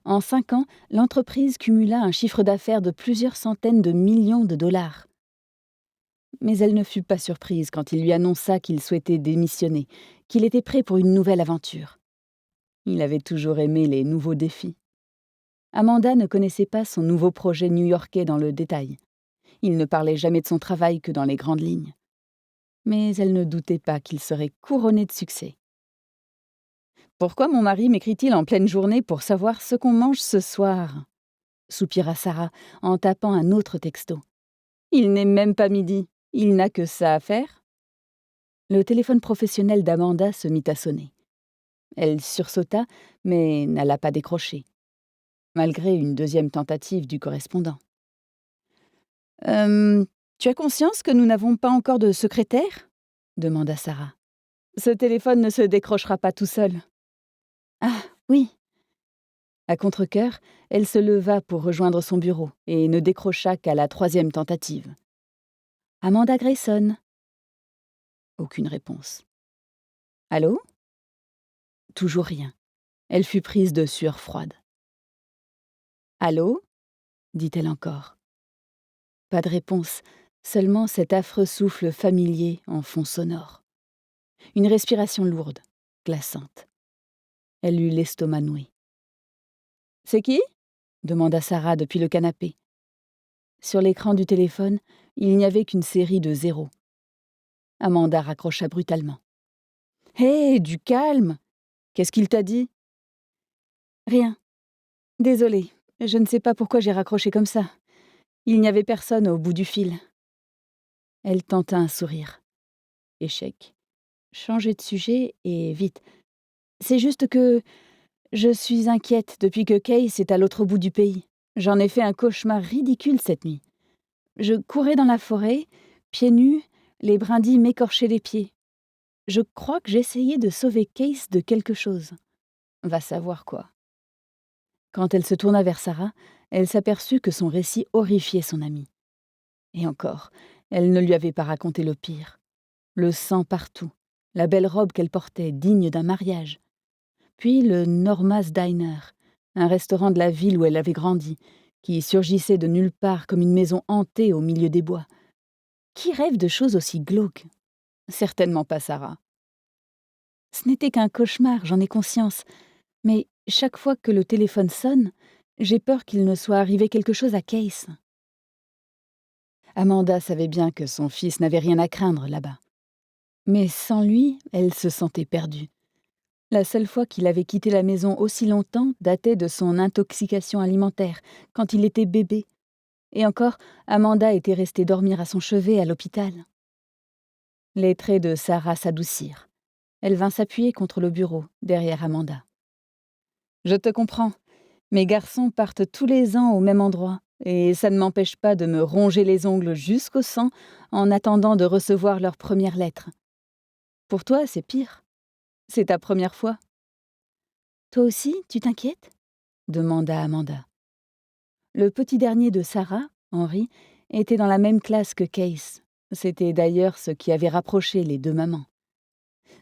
En 5 ans, l'entreprise cumula un chiffre d'affaires de plusieurs centaines de millions de dollars. mais elle ne fut pas surprise quand il lui annonça qu'il souhaitait démissionner, qu'il était prêt pour une nouvelle aventure. Il avait toujours aimé les nouveaux défis. Amanda ne connaissait pas son nouveau projet new-yorkais dans le détail. Il ne parlait jamais de son travail que dans les grandes lignes. Mais elle ne doutait pas qu'il serait couronné de succès. « Pourquoi mon mari m'écrit-il en pleine journée pour savoir ce qu'on mange ce soir ?» soupira Sarah en tapant un autre texto. « Il n'est même pas midi. Il n'a que ça à faire ?» Le téléphone professionnel d'Amanda se mit à sonner. Elle sursauta, mais n'alla pas décrocher, malgré une deuxième tentative du correspondant. « Tu as conscience que nous n'avons pas encore de secrétaire ?» demanda Sarah. « Ce téléphone ne se décrochera pas tout seul. »« Ah, oui !» À contre-cœur, elle se leva pour rejoindre son bureau et ne décrocha qu'à la 3e tentative. « Amanda Grayson ?» Aucune réponse. « Allô ?» Toujours rien. Elle fut prise de sueur froide. « Allô ?» dit-elle encore. Pas de réponse, seulement cet affreux souffle familier en fond sonore. Une respiration lourde, glaçante. Elle eut l'estomac noué. « C'est qui ?» demanda Sarah depuis le canapé. Sur l'écran du téléphone, il n'y avait qu'une série de zéros. Amanda raccrocha brutalement. « Hé, du calme ! Qu'est-ce qu'il t'a dit ?»« Rien. Désolée, je ne sais pas pourquoi j'ai raccroché comme ça. Il n'y avait personne au bout du fil. » Elle tenta un sourire. Échec. Changer de sujet et vite. « C'est juste que je suis inquiète depuis que Case est à l'autre bout du pays. J'en ai fait un cauchemar ridicule cette nuit. Je courais dans la forêt, pieds nus, les brindilles m'écorchaient les pieds. Je crois que j'essayais de sauver Case de quelque chose. Va savoir quoi. » Quand elle se tourna vers Sarah, elle s'aperçut que son récit horrifiait son amie. Et encore, elle ne lui avait pas raconté le pire. Le sang partout, la belle robe qu'elle portait, digne d'un mariage. Puis le Norma's Diner, un restaurant de la ville où elle avait grandi, qui surgissait de nulle part comme une maison hantée au milieu des bois. Qui rêve de choses aussi glauques ? Certainement pas Sarah. Ce n'était qu'un cauchemar, j'en ai conscience, mais chaque fois que le téléphone sonne, j'ai peur qu'il ne soit arrivé quelque chose à Case. Amanda savait bien que son fils n'avait rien à craindre là-bas. Mais sans lui, elle se sentait perdue. La seule fois qu'il avait quitté la maison aussi longtemps datait de son intoxication alimentaire, quand il était bébé. Et encore, Amanda était restée dormir à son chevet à l'hôpital. Les traits de Sarah s'adoucirent. Elle vint s'appuyer contre le bureau, derrière Amanda. « Je te comprends. Mes garçons partent tous les ans au même endroit, et ça ne m'empêche pas de me ronger les ongles jusqu'au sang en attendant de recevoir leur première lettre. Pour toi, c'est pire. C'est ta première fois. »« Toi aussi, tu t'inquiètes ?» demanda Amanda. Le petit dernier de Sarah, Henry, était dans la même classe que Case. C'était d'ailleurs ce qui avait rapproché les deux mamans.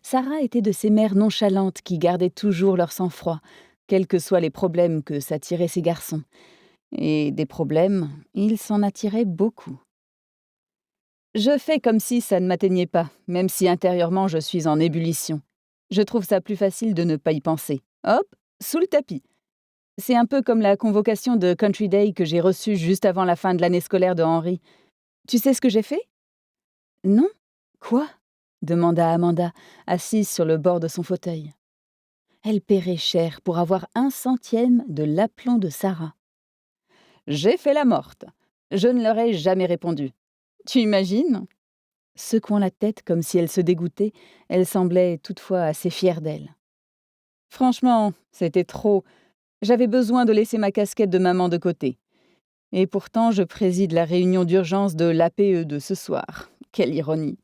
Sarah était de ces mères nonchalantes qui gardaient toujours leur sang-froid, quels que soient les problèmes que s'attiraient ses garçons. Et des problèmes, il s'en attirait beaucoup. « Je fais comme si ça ne m'atteignait pas, même si intérieurement je suis en ébullition. Je trouve ça plus facile de ne pas y penser. Hop, sous le tapis. C'est un peu comme la convocation de Country Day que j'ai reçue juste avant la fin de l'année scolaire de Henry. Tu sais ce que j'ai fait ? » ?»« Non ? Quoi ? » demanda Amanda, assise sur le bord de son fauteuil. Elle paierait cher pour avoir 1/100 de l'aplomb de Sarah. « J'ai fait la morte. Je ne leur ai jamais répondu. Tu imagines ?» Secouant la tête comme si elle se dégoûtait, elle semblait toutefois assez fière d'elle. « Franchement, c'était trop. J'avais besoin de laisser ma casquette de maman de côté. Et pourtant, je préside la réunion d'urgence de l'APE de ce soir. Quelle ironie. »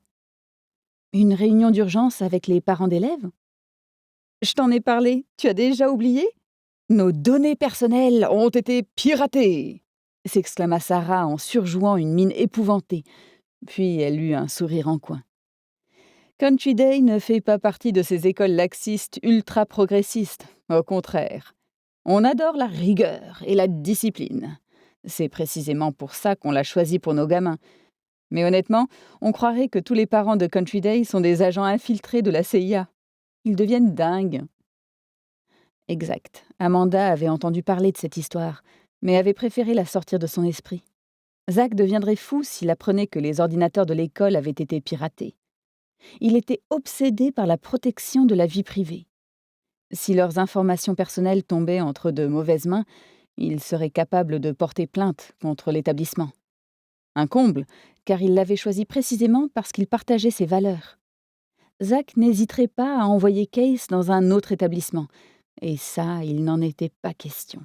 « Une réunion d'urgence avec les parents d'élèves ? » ?»« Je t'en ai parlé, tu as déjà oublié ? Nos données personnelles ont été piratées !» s'exclama Sarah en surjouant une mine épouvantée. Puis elle eut un sourire en coin. Country Day ne fait pas partie de ces écoles laxistes ultra-progressistes. Au contraire. On adore la rigueur et la discipline. C'est précisément pour ça qu'on l'a choisi pour nos gamins. Mais honnêtement, on croirait que tous les parents de Country Day sont des agents infiltrés de la CIA. Ils deviennent dingues. Exact. Amanda avait entendu parler de cette histoire, mais avait préféré la sortir de son esprit. Zach deviendrait fou s'il apprenait que les ordinateurs de l'école avaient été piratés. Il était obsédé par la protection de la vie privée. Si leurs informations personnelles tombaient entre de mauvaises mains, il serait capable de porter plainte contre l'établissement. Un comble, car il l'avait choisi précisément parce qu'il partageait ses valeurs. Zach n'hésiterait pas à envoyer Case dans un autre établissement, et ça, il n'en était pas question.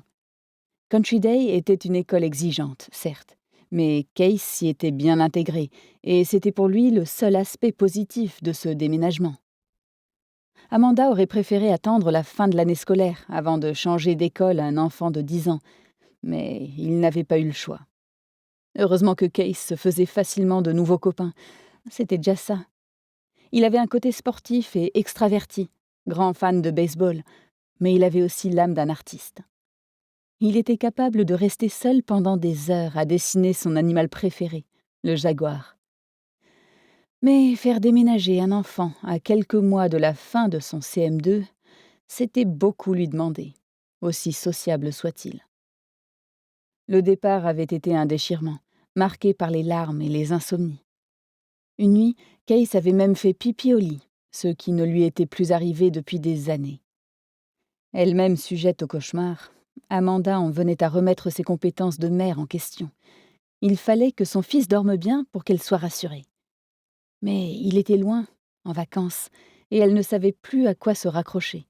Country Day était une école exigeante, certes, mais Case s'y était bien intégré, et c'était pour lui le seul aspect positif de ce déménagement. Amanda aurait préféré attendre la fin de l'année scolaire avant de changer d'école à un enfant de 10 ans, mais il n'avait pas eu le choix. Heureusement que Case se faisait facilement de nouveaux copains. C'était déjà ça. Il avait un côté sportif et extraverti, grand fan de baseball, mais il avait aussi l'âme d'un artiste. Il était capable de rester seul pendant des heures à dessiner son animal préféré, le jaguar. Mais faire déménager un enfant à quelques mois de la fin de son CM2, c'était beaucoup lui demander, aussi sociable soit-il. Le départ avait été un déchirement, marqué par les larmes et les insomnies. Une nuit, Case avait même fait pipi au lit, ce qui ne lui était plus arrivé depuis des années. Elle-même sujette au cauchemar, Amanda en venait à remettre ses compétences de mère en question. Il fallait que son fils dorme bien pour qu'elle soit rassurée. Mais il était loin, en vacances, et elle ne savait plus à quoi se raccrocher.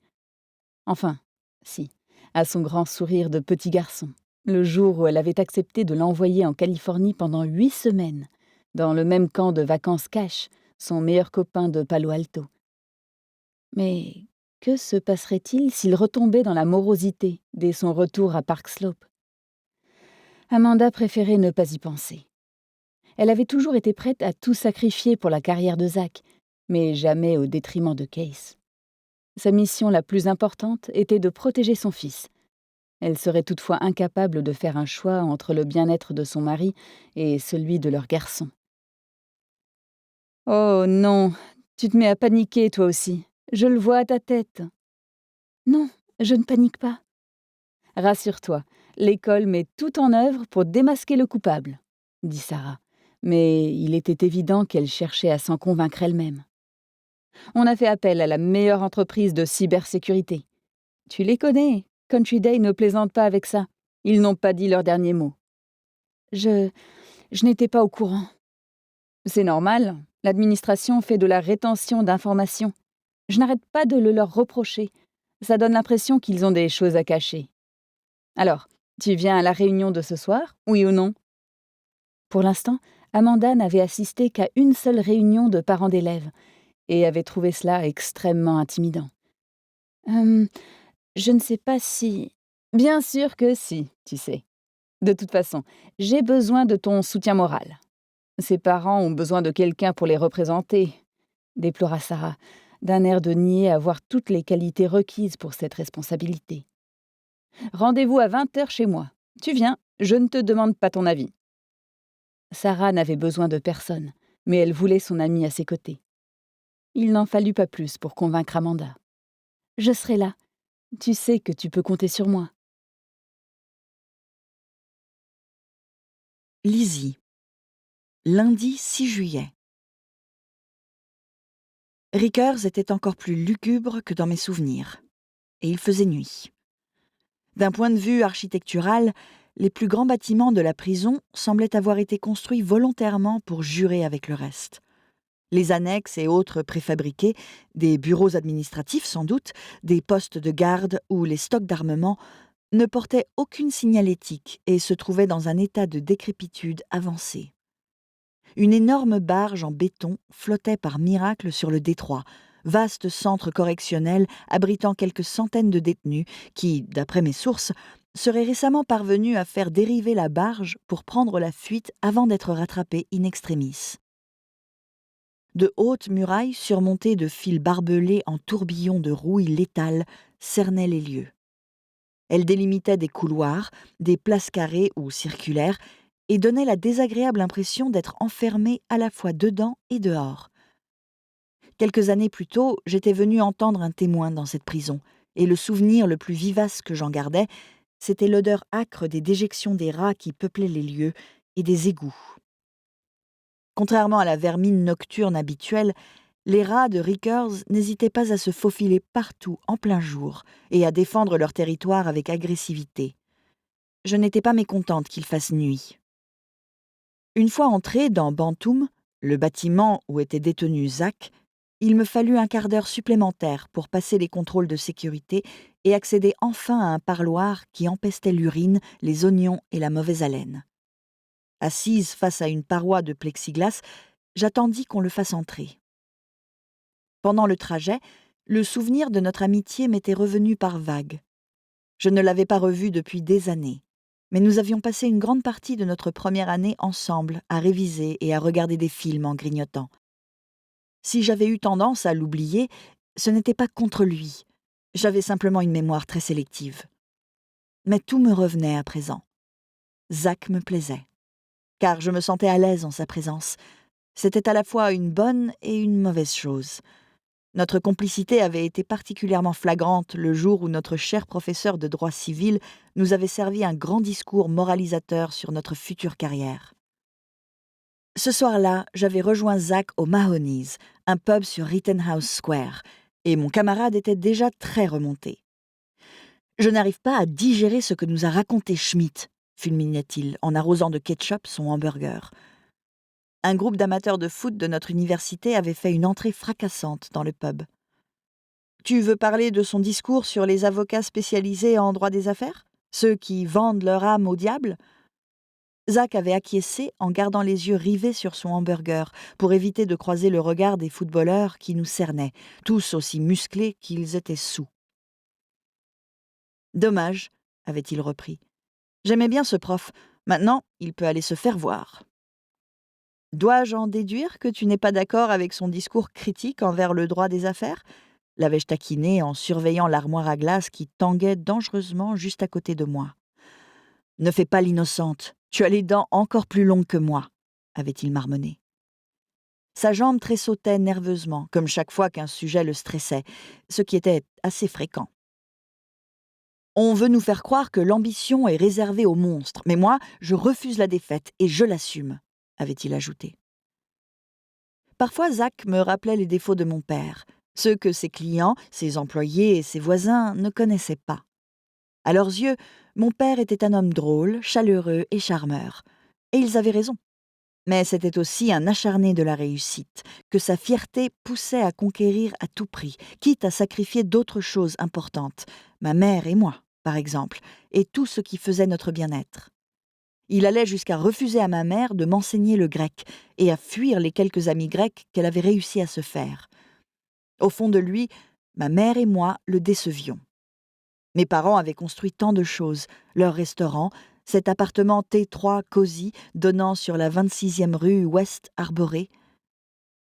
Enfin, si, à son grand sourire de petit garçon, le jour où elle avait accepté de l'envoyer en Californie pendant 8 semaines, dans le même camp de vacances Cash, son meilleur copain de Palo Alto. Mais que se passerait-il s'il retombait dans la morosité dès son retour à Park Slope? Amanda préférait ne pas y penser. Elle avait toujours été prête à tout sacrifier pour la carrière de Zach, mais jamais au détriment de Case. Sa mission la plus importante était de protéger son fils. Elle serait toutefois incapable de faire un choix entre le bien-être de son mari et celui de leur garçon. « Oh non, tu te mets à paniquer toi aussi. Je le vois à ta tête. »« Non, je ne panique pas. » »« Rassure-toi, l'école met tout en œuvre pour démasquer le coupable, » dit Sarah. Mais il était évident qu'elle cherchait à s'en convaincre elle-même. « On a fait appel à la meilleure entreprise de cybersécurité. Tu les connais, Country Day ne plaisante pas avec ça. Ils n'ont pas dit leur dernier mot. »« Je n'étais pas au courant. » »« C'est normal, l'administration fait de la rétention d'informations. Je n'arrête pas de le leur reprocher. Ça donne l'impression qu'ils ont des choses à cacher. Alors, tu viens à la réunion de ce soir, oui ou non ? » Pour l'instant, Amanda n'avait assisté qu'à une seule réunion de parents d'élèves et avait trouvé cela extrêmement intimidant. Je ne sais pas si... » »« Bien sûr que si, tu sais. De toute façon, j'ai besoin de ton soutien moral. Ces parents ont besoin de quelqu'un pour les représenter, » déplora Sarah, d'un air de nier avoir toutes les qualités requises pour cette responsabilité. « Rendez-vous à 20h chez moi. Tu viens, je ne te demande pas ton avis. » Sarah n'avait besoin de personne, mais elle voulait son amie à ses côtés. Il n'en fallut pas plus pour convaincre Amanda. « Je serai là. Tu sais que tu peux compter sur moi. » Lizzie. Lundi 6 juillet. Rickers était encore plus lugubre que dans mes souvenirs, et il faisait nuit. D'un point de vue architectural, les plus grands bâtiments de la prison semblaient avoir été construits volontairement pour jurer avec le reste. Les annexes et autres préfabriqués, des bureaux administratifs sans doute, des postes de garde ou les stocks d'armement, ne portaient aucune signalétique et se trouvaient dans un état de décrépitude avancée. Une énorme barge en béton flottait par miracle sur le détroit, vaste centre correctionnel abritant quelques centaines de détenus qui, d'après mes sources, seraient récemment parvenus à faire dériver la barge pour prendre la fuite avant d'être rattrapés in extremis. De hautes murailles surmontées de fils barbelés en tourbillons de rouille létale cernaient les lieux. Elles délimitaient des couloirs, des places carrées ou circulaires, et donnait la désagréable impression d'être enfermé à la fois dedans et dehors. Quelques années plus tôt, j'étais venue entendre un témoin dans cette prison, et le souvenir le plus vivace que j'en gardais, c'était l'odeur âcre des déjections des rats qui peuplaient les lieux et des égouts. Contrairement à la vermine nocturne habituelle, les rats de Rickers n'hésitaient pas à se faufiler partout en plein jour et à défendre leur territoire avec agressivité. Je n'étais pas mécontente qu'il fasse nuit. Une fois entrée dans Bantoum, le bâtiment où était détenu Zach, il me fallut un quart d'heure supplémentaire pour passer les contrôles de sécurité et accéder enfin à un parloir qui empestait l'urine, les oignons et la mauvaise haleine. Assise face à une paroi de plexiglas, j'attendis qu'on le fasse entrer. Pendant le trajet, le souvenir de notre amitié m'était revenu par vagues. Je ne l'avais pas revu depuis des années, mais nous avions passé une grande partie de notre première année ensemble à réviser et à regarder des films en grignotant. Si j'avais eu tendance à l'oublier, ce n'était pas contre lui. J'avais simplement une mémoire très sélective. Mais tout me revenait à présent. Zach me plaisait, car je me sentais à l'aise en sa présence. C'était à la fois une bonne et une mauvaise chose. Notre complicité avait été particulièrement flagrante le jour où notre cher professeur de droit civil nous avait servi un grand discours moralisateur sur notre future carrière. Ce soir-là, j'avais rejoint Zach au Mahoney's, un pub sur Rittenhouse Square, et mon camarade était déjà très remonté. « Je n'arrive pas à digérer ce que nous a raconté Schmidt », fulminait-il en arrosant de ketchup son hamburger. Un groupe d'amateurs de foot de notre université avait fait une entrée fracassante dans le pub. « Tu veux parler de son discours sur les avocats spécialisés en droit des affaires? Ceux qui vendent leur âme au diable ?» Zach avait acquiescé en gardant les yeux rivés sur son hamburger pour éviter de croiser le regard des footballeurs qui nous cernaient, tous aussi musclés qu'ils étaient saouls. « Dommage, » avait-il repris. « J'aimais bien ce prof. Maintenant, il peut aller se faire voir. » Dois-je en déduire que tu n'es pas d'accord avec son discours critique envers le droit des affaires ? L'avais-je taquiné en surveillant l'armoire à glace qui tanguait dangereusement juste à côté de moi. « Ne fais pas l'innocente, tu as les dents encore plus longues que moi, » avait-il marmonné. Sa jambe tressautait nerveusement, comme chaque fois qu'un sujet le stressait, ce qui était assez fréquent. « On veut nous faire croire que l'ambition est réservée aux monstres, mais moi, je refuse la défaite et je l'assume, » avait-il ajouté. Parfois, Zach me rappelait les défauts de mon père, ceux que ses clients, ses employés et ses voisins ne connaissaient pas. À leurs yeux, mon père était un homme drôle, chaleureux et charmeur. Et ils avaient raison. Mais c'était aussi un acharné de la réussite, que sa fierté poussait à conquérir à tout prix, quitte à sacrifier d'autres choses importantes, ma mère et moi, par exemple, et tout ce qui faisait notre bien-être. Il allait jusqu'à refuser à ma mère de m'enseigner le grec et à fuir les quelques amis grecs qu'elle avait réussi à se faire. Au fond de lui, ma mère et moi le décevions. Mes parents avaient construit tant de choses, leur restaurant, cet appartement T3 cosy donnant sur la 26e rue West Arborée.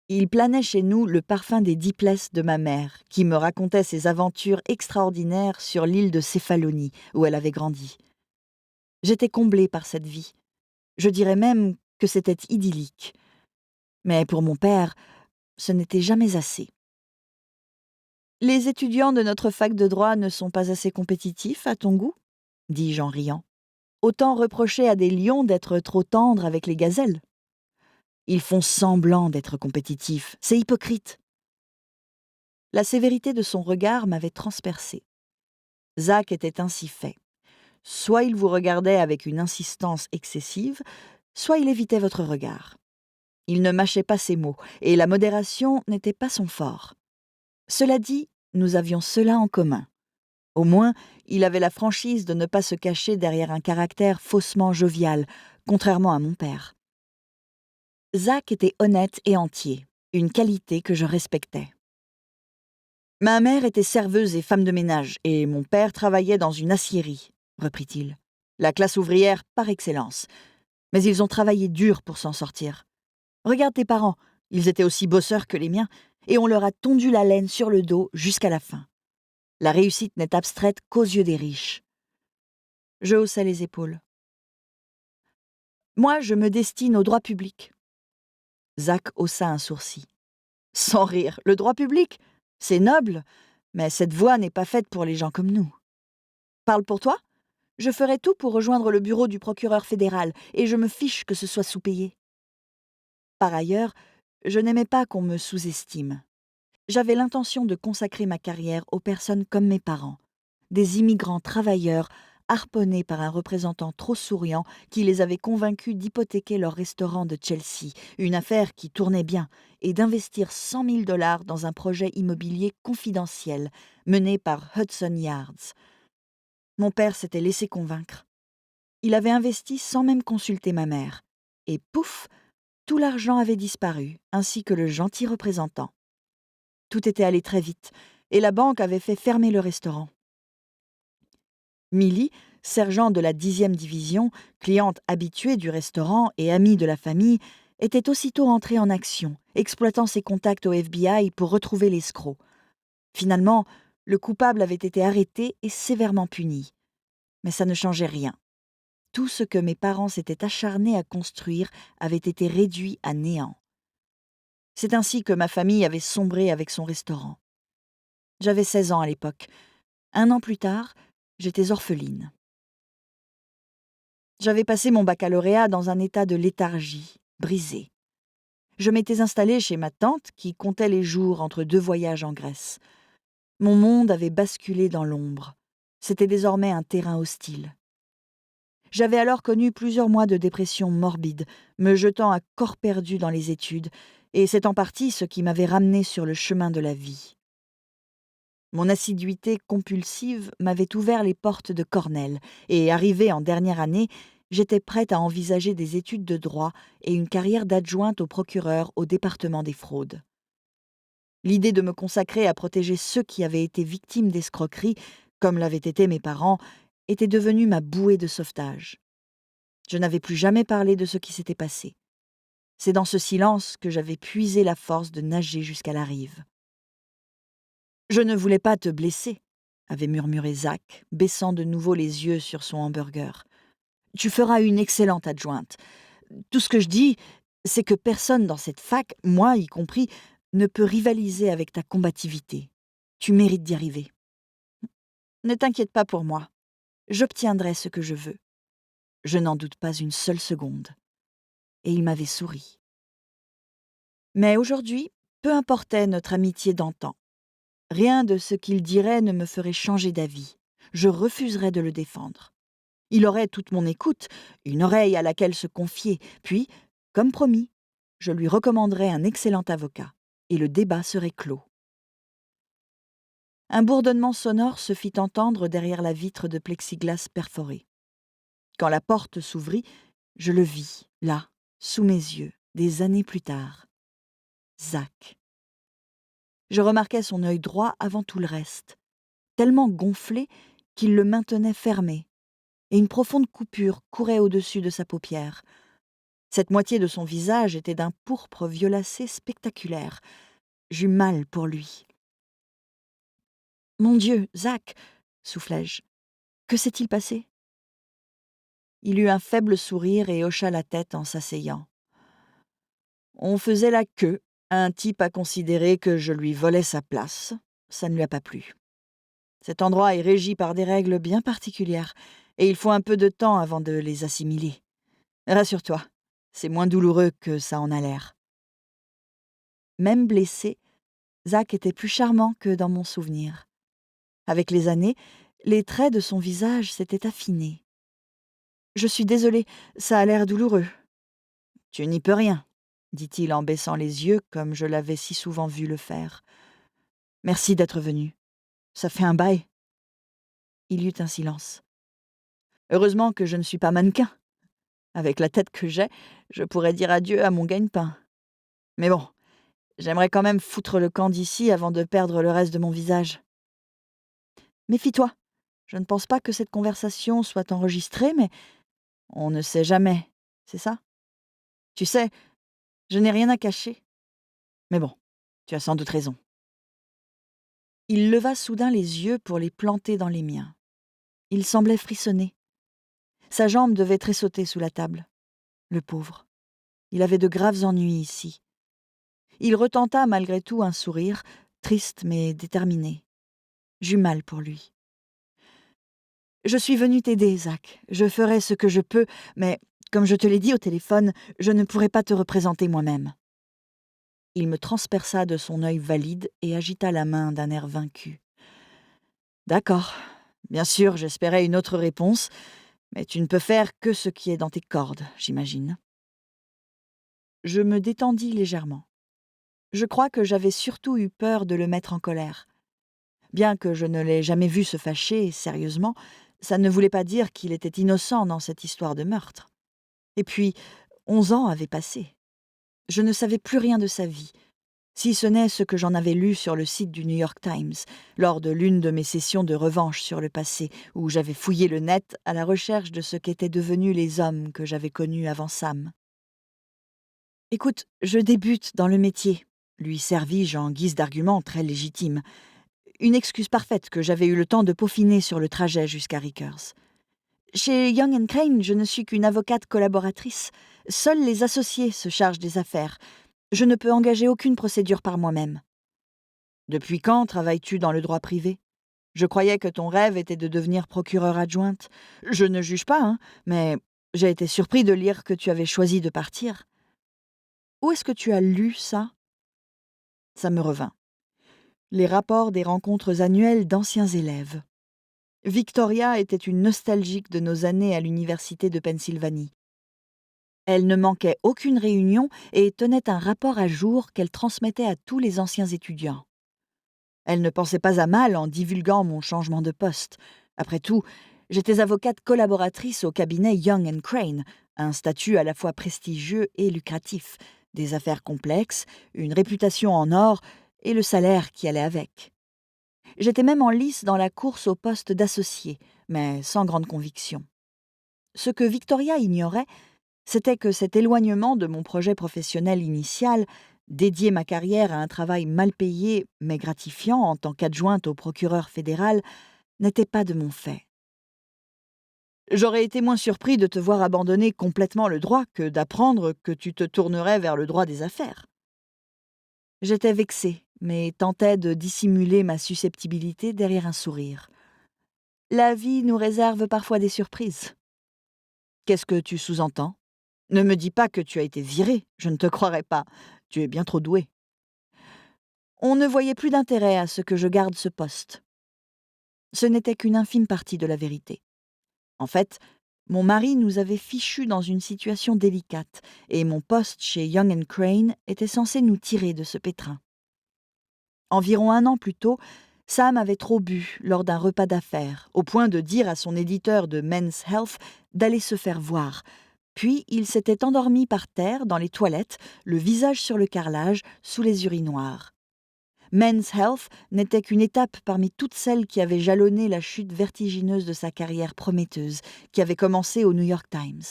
Il planait chez nous le parfum des Dipless de ma mère, qui me racontait ses aventures extraordinaires sur l'île de Céphalonie, où elle avait grandi. J'étais comblée par cette vie. Je dirais même que c'était idyllique. Mais pour mon père, ce n'était jamais assez. « Les étudiants de notre fac de droit ne sont pas assez compétitifs, à ton goût ?» dis-je en riant. « Autant reprocher à des lions d'être trop tendres avec les gazelles. Ils font semblant d'être compétitifs, c'est hypocrite. » La sévérité de son regard m'avait transpercée. Zach était ainsi fait. Soit il vous regardait avec une insistance excessive, soit il évitait votre regard. Il ne mâchait pas ses mots, et la modération n'était pas son fort. Cela dit, nous avions cela en commun. Au moins, il avait la franchise de ne pas se cacher derrière un caractère faussement jovial, contrairement à mon père. Zach était honnête et entier, une qualité que je respectais. « Ma mère était serveuse et femme de ménage, et mon père travaillait dans une aciérie, » reprit-il. « La classe ouvrière par excellence. Mais ils ont travaillé dur pour s'en sortir. Regarde tes parents, ils étaient aussi bosseurs que les miens, et on leur a tondu la laine sur le dos jusqu'à la fin. La réussite n'est abstraite qu'aux yeux des riches. » Je haussai les épaules. Moi, je me destine au droit public. Zach haussa un sourcil. Sans rire, le droit public, c'est noble, mais cette voie n'est pas faite pour les gens comme nous. Parle pour toi. Je ferai tout pour rejoindre le bureau du procureur fédéral, et je me fiche que ce soit sous-payé. Par ailleurs, je n'aimais pas qu'on me sous-estime. J'avais l'intention de consacrer ma carrière aux personnes comme mes parents, des immigrants travailleurs harponnés par un représentant trop souriant qui les avait convaincus d'hypothéquer leur restaurant de Chelsea, une affaire qui tournait bien, et d'investir 100 000 $ dans un projet immobilier confidentiel mené par Hudson Yards. Mon père s'était laissé convaincre. Il avait investi sans même consulter ma mère. Et pouf, tout l'argent avait disparu, ainsi que le gentil représentant. Tout était allé très vite, et la banque avait fait fermer le restaurant. Millie, sergent de la 10e division, cliente habituée du restaurant et amie de la famille, était aussitôt entrée en action, exploitant ses contacts au FBI pour retrouver l'escroc. Finalement, le coupable avait été arrêté et sévèrement puni. Mais ça ne changeait rien. Tout ce que mes parents s'étaient acharnés à construire avait été réduit à néant. C'est ainsi que ma famille avait sombré avec son restaurant. J'avais 16 ans à l'époque. 1 an plus tard, j'étais orpheline. J'avais passé mon baccalauréat dans un état de léthargie, brisé. Je m'étais installée chez ma tante qui comptait les jours entre 2 voyages en Grèce. Mon monde avait basculé dans l'ombre. C'était désormais un terrain hostile. J'avais alors connu plusieurs mois de dépression morbide, me jetant à corps perdu dans les études, et c'est en partie ce qui m'avait ramené sur le chemin de la vie. Mon assiduité compulsive m'avait ouvert les portes de Cornell, et arrivée en dernière année, j'étais prête à envisager des études de droit et une carrière d'adjointe au procureur au département des fraudes. L'idée de me consacrer à protéger ceux qui avaient été victimes d'escroqueries, comme l'avaient été mes parents, était devenue ma bouée de sauvetage. Je n'avais plus jamais parlé de ce qui s'était passé. C'est dans ce silence que j'avais puisé la force de nager jusqu'à la rive. « Je ne voulais pas te blesser », avait murmuré Zach, baissant de nouveau les yeux sur son hamburger. « Tu feras une excellente adjointe. Tout ce que je dis, c'est que personne dans cette fac, moi y compris, ne peut rivaliser avec ta combativité. Tu mérites d'y arriver. Ne t'inquiète pas pour moi. J'obtiendrai ce que je veux. Je n'en doute pas une seule seconde. » Et il m'avait souri. Mais aujourd'hui, peu importait notre amitié d'antan. Rien de ce qu'il dirait ne me ferait changer d'avis. Je refuserais de le défendre. Il aurait toute mon écoute, une oreille à laquelle se confier, puis, comme promis, je lui recommanderais un excellent avocat, et le débat serait clos. Un bourdonnement sonore se fit entendre derrière la vitre de plexiglas perforée. Quand la porte s'ouvrit, je le vis, là, sous mes yeux, des années plus tard. Zach. Je remarquai son œil droit avant tout le reste, tellement gonflé qu'il le maintenait fermé, et une profonde coupure courait au-dessus de sa paupière. Cette moitié de son visage était d'un pourpre violacé spectaculaire. J'eus mal pour lui. « Mon Dieu, Zach !» soufflai-je. « Que s'est-il passé ?» Il eut un faible sourire et hocha la tête en s'asseyant. On faisait la queue. Un type a considéré que je lui volais sa place. Ça ne lui a pas plu. Cet endroit est régi par des règles bien particulières, et il faut un peu de temps avant de les assimiler. Rassure-toi, c'est moins douloureux que ça en a l'air. Même blessé, Zach était plus charmant que dans mon souvenir. Avec les années, les traits de son visage s'étaient affinés. « Je suis désolée, ça a l'air douloureux. »« Tu n'y peux rien, » dit-il en baissant les yeux comme je l'avais si souvent vu le faire. « Merci d'être venu. Ça fait un bail. » Il y eut un silence. « Heureusement que je ne suis pas mannequin. Avec la tête que j'ai, je pourrais dire adieu à mon gagne-pain. Mais bon, j'aimerais quand même foutre le camp d'ici avant de perdre le reste de mon visage. Méfie-toi, je ne pense pas que cette conversation soit enregistrée, mais on ne sait jamais, c'est ça? Tu sais, je n'ai rien à cacher. Mais bon, tu as sans doute raison. » Il leva soudain les yeux pour les planter dans les miens. Il semblait frissonner. Sa jambe devait tressauter sous la table. le pauvre. Il avait de graves ennuis ici. Il retenta malgré tout un sourire, triste mais déterminé. J'eus mal pour lui. « Je suis venue t'aider, Zach. Je ferai ce que je peux, mais, comme je te l'ai dit au téléphone, je ne pourrai pas te représenter moi-même. » Il me transperça de son œil valide et agita la main d'un air vaincu. « D'accord. Bien sûr, j'espérais une autre réponse, mais tu ne peux faire que ce qui est dans tes cordes, j'imagine. » Je me détendis légèrement. Je crois que j'avais surtout eu peur de le mettre en colère. Bien que je ne l'ai jamais vu se fâcher, sérieusement, ça ne voulait pas dire qu'il était innocent dans cette histoire de meurtre. Et puis, 11 ans avaient passé. Je ne savais plus rien de sa vie, si ce n'est ce que j'en avais lu sur le site du New York Times, lors de l'une de mes sessions de revanche sur le passé, où j'avais fouillé le net à la recherche de ce qu'étaient devenus les hommes que j'avais connus avant Sam. « Écoute, je débute dans le métier », lui servis-je en guise d'argument très légitime. Une excuse parfaite que j'avais eu le temps de peaufiner sur le trajet jusqu'à Rickers. Chez Young & Crane, je ne suis qu'une avocate collaboratrice. Seuls les associés se chargent des affaires. Je ne peux engager aucune procédure par moi-même. Depuis quand travailles-tu dans le droit privé ? Je croyais que ton rêve était de devenir procureure adjointe. Je ne juge pas, mais j'ai été surpris de lire que tu avais choisi de partir. Où est-ce que tu as lu ça ? Ça me revint. Les rapports des rencontres annuelles d'anciens élèves. Victoria était une nostalgique de nos années à l'université de Pennsylvanie. Elle ne manquait aucune réunion et tenait un rapport à jour qu'elle transmettait à tous les anciens étudiants. Elle ne pensait pas à mal en divulguant mon changement de poste. Après tout, j'étais avocate collaboratrice au cabinet Young & Crane, un statut à la fois prestigieux et lucratif, des affaires complexes, une réputation en or et le salaire qui allait avec. J'étais même en lice dans la course au poste d'associé, mais sans grande conviction. Ce que Victoria ignorait, c'était que cet éloignement de mon projet professionnel initial, dédier ma carrière à un travail mal payé mais gratifiant en tant qu'adjointe au procureur fédéral, n'était pas de mon fait. J'aurais été moins surpris de te voir abandonner complètement le droit que d'apprendre que tu te tournerais vers le droit des affaires. J'étais vexée, mais tentais de dissimuler ma susceptibilité derrière un sourire. La vie nous réserve parfois des surprises. Qu'est-ce que tu sous-entends ? Ne me dis pas que tu as été virée, je ne te croirais pas. Tu es bien trop douée. On ne voyait plus d'intérêt à ce que je garde ce poste. Ce n'était qu'une infime partie de la vérité. En fait, mon mari nous avait fichus dans une situation délicate et mon poste chez Young & Crane était censé nous tirer de ce pétrin. Environ 1 an plus tôt, Sam avait trop bu lors d'un repas d'affaires, au point de dire à son éditeur de Men's Health d'aller se faire voir. Puis il s'était endormi par terre dans les toilettes, le visage sur le carrelage, sous les urinoirs. Men's Health n'était qu'une étape parmi toutes celles qui avaient jalonné la chute vertigineuse de sa carrière prometteuse, qui avait commencé au New York Times.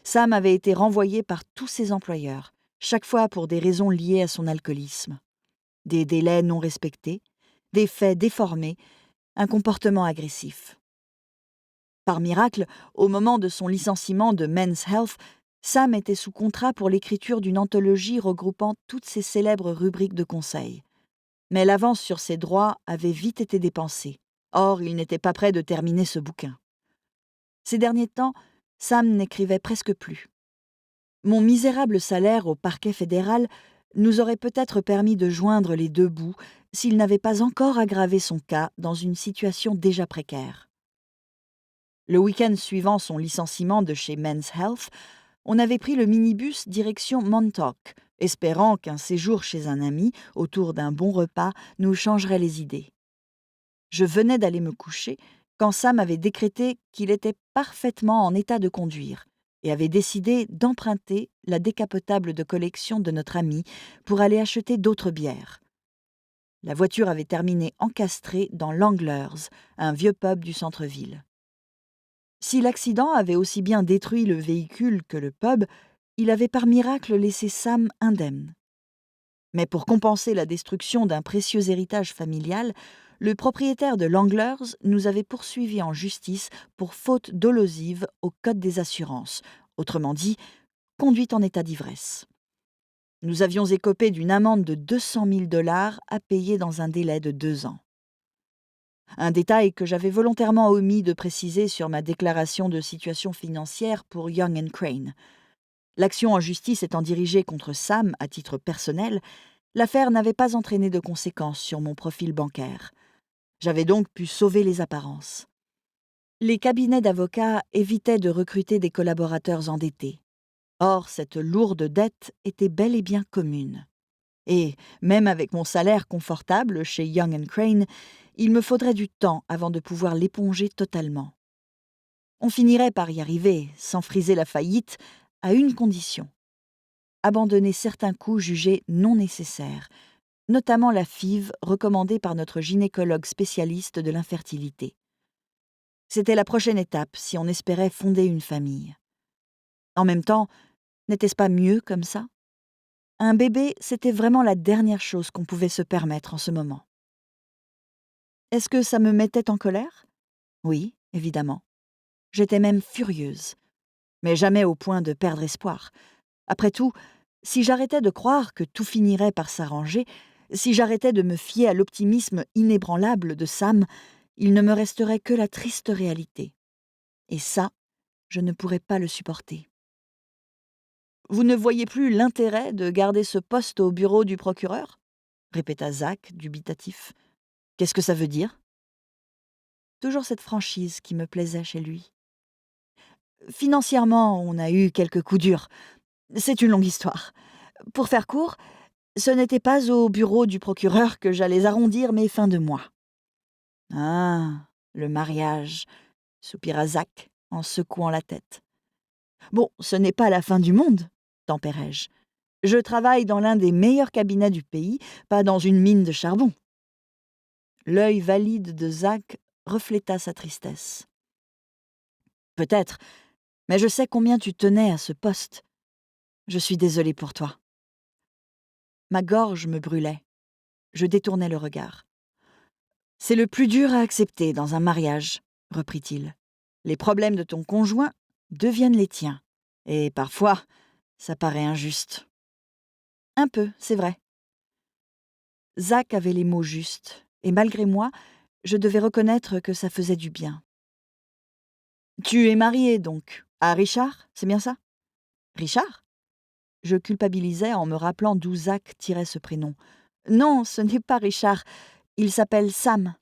Sam avait été renvoyé par tous ses employeurs, chaque fois pour des raisons liées à son alcoolisme. Des délais non respectés, des faits déformés, un comportement agressif. Par miracle, au moment de son licenciement de Men's Health, Sam était sous contrat pour l'écriture d'une anthologie regroupant toutes ses célèbres rubriques de conseils. Mais l'avance sur ses droits avait vite été dépensée. Or, il n'était pas prêt de terminer ce bouquin. Ces derniers temps, Sam n'écrivait presque plus. Mon misérable salaire au parquet fédéral nous aurait peut-être permis de joindre les 2 bouts s'il n'avait pas encore aggravé son cas dans une situation déjà précaire. Le week-end suivant son licenciement de chez Men's Health, on avait pris le minibus direction Montauk, espérant qu'un séjour chez un ami, autour d'un bon repas, nous changerait les idées. Je venais d'aller me coucher quand Sam avait décrété qu'il était parfaitement en état de conduire et avait décidé d'emprunter la décapotable de collection de notre ami pour aller acheter d'autres bières. La voiture avait terminé encastrée dans l'Anglers, un vieux pub du centre-ville. Si l'accident avait aussi bien détruit le véhicule que le pub, il avait par miracle laissé Sam indemne. Mais pour compenser la destruction d'un précieux héritage familial, le propriétaire de l'Anglers nous avait poursuivis en justice pour faute dolosive au code des assurances, autrement dit, conduite en état d'ivresse. Nous avions écopé d'une amende de 200 000 $ à payer dans un délai de 2 ans. Un détail que j'avais volontairement omis de préciser sur ma déclaration de situation financière pour Young & Crane. L'action en justice étant dirigée contre Sam à titre personnel, l'affaire n'avait pas entraîné de conséquences sur mon profil bancaire. J'avais donc pu sauver les apparences. Les cabinets d'avocats évitaient de recruter des collaborateurs endettés. Or, cette lourde dette était bel et bien commune. Et, même avec mon salaire confortable chez Young & Crane, il me faudrait du temps avant de pouvoir l'éponger totalement. On finirait par y arriver, sans friser la faillite, à une condition: abandonner certains coûts jugés non nécessaires, notamment la FIV recommandée par notre gynécologue spécialiste de l'infertilité. C'était la prochaine étape si on espérait fonder une famille. En même temps, n'était-ce pas mieux comme ça? Un bébé, c'était vraiment la dernière chose qu'on pouvait se permettre en ce moment. Est-ce que ça me mettait en colère? Oui, évidemment. J'étais même furieuse, mais jamais au point de perdre espoir. Après tout, si j'arrêtais de croire que tout finirait par s'arranger, si j'arrêtais de me fier à l'optimisme inébranlable de Sam, il ne me resterait que la triste réalité. Et ça, je ne pourrais pas le supporter. Vous ne voyez plus l'intérêt de garder ce poste au bureau du procureur? Répéta Zach, dubitatif. Qu'est-ce que ça veut dire? Toujours cette franchise qui me plaisait chez lui. Financièrement, on a eu quelques coups durs. C'est une longue histoire. Pour faire court, ce n'était pas au bureau du procureur que j'allais arrondir mes fins de mois. Ah, le mariage, soupira Zach en secouant la tête. Bon, ce n'est pas la fin du monde, tempérai-je. Je travaille dans l'un des meilleurs cabinets du pays, pas dans une mine de charbon. L'œil valide de Zach refléta sa tristesse. Peut-être, mais je sais combien tu tenais à ce poste. Je suis désolée pour toi. Ma gorge me brûlait. Je détournai le regard. C'est le plus dur à accepter dans un mariage, reprit-il. Les problèmes de ton conjoint deviennent les tiens. Et parfois, ça paraît injuste. Un peu, c'est vrai. Zach avait les mots justes, et malgré moi, je devais reconnaître que ça faisait du bien. Tu es marié, donc, à Richard, c'est bien ça? Richard? Je culpabilisais en me rappelant d'où Zach tirait ce prénom. Non, ce n'est pas Richard. Il s'appelle Sam.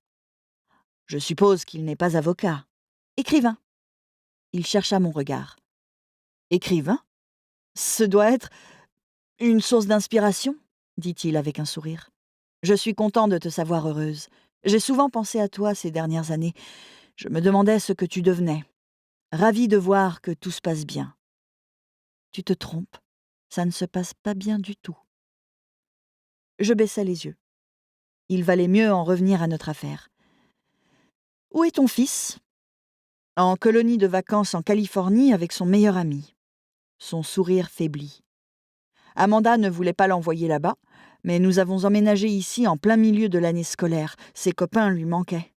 Je suppose qu'il n'est pas avocat. Écrivain. Il chercha mon regard. Écrivain? Ce doit être une source d'inspiration, dit-il avec un sourire. Je suis content de te savoir heureuse. J'ai souvent pensé à toi ces dernières années. Je me demandais ce que tu devenais. Ravi de voir que tout se passe bien. Tu te trompes. Ça ne se passe pas bien du tout. Je baissai les yeux. Il valait mieux en revenir à notre affaire. Où est ton fils? En colonie de vacances en Californie avec son meilleur ami. Son sourire faiblit. Amanda ne voulait pas l'envoyer là-bas, mais nous avons emménagé ici en plein milieu de l'année scolaire. Ses copains lui manquaient.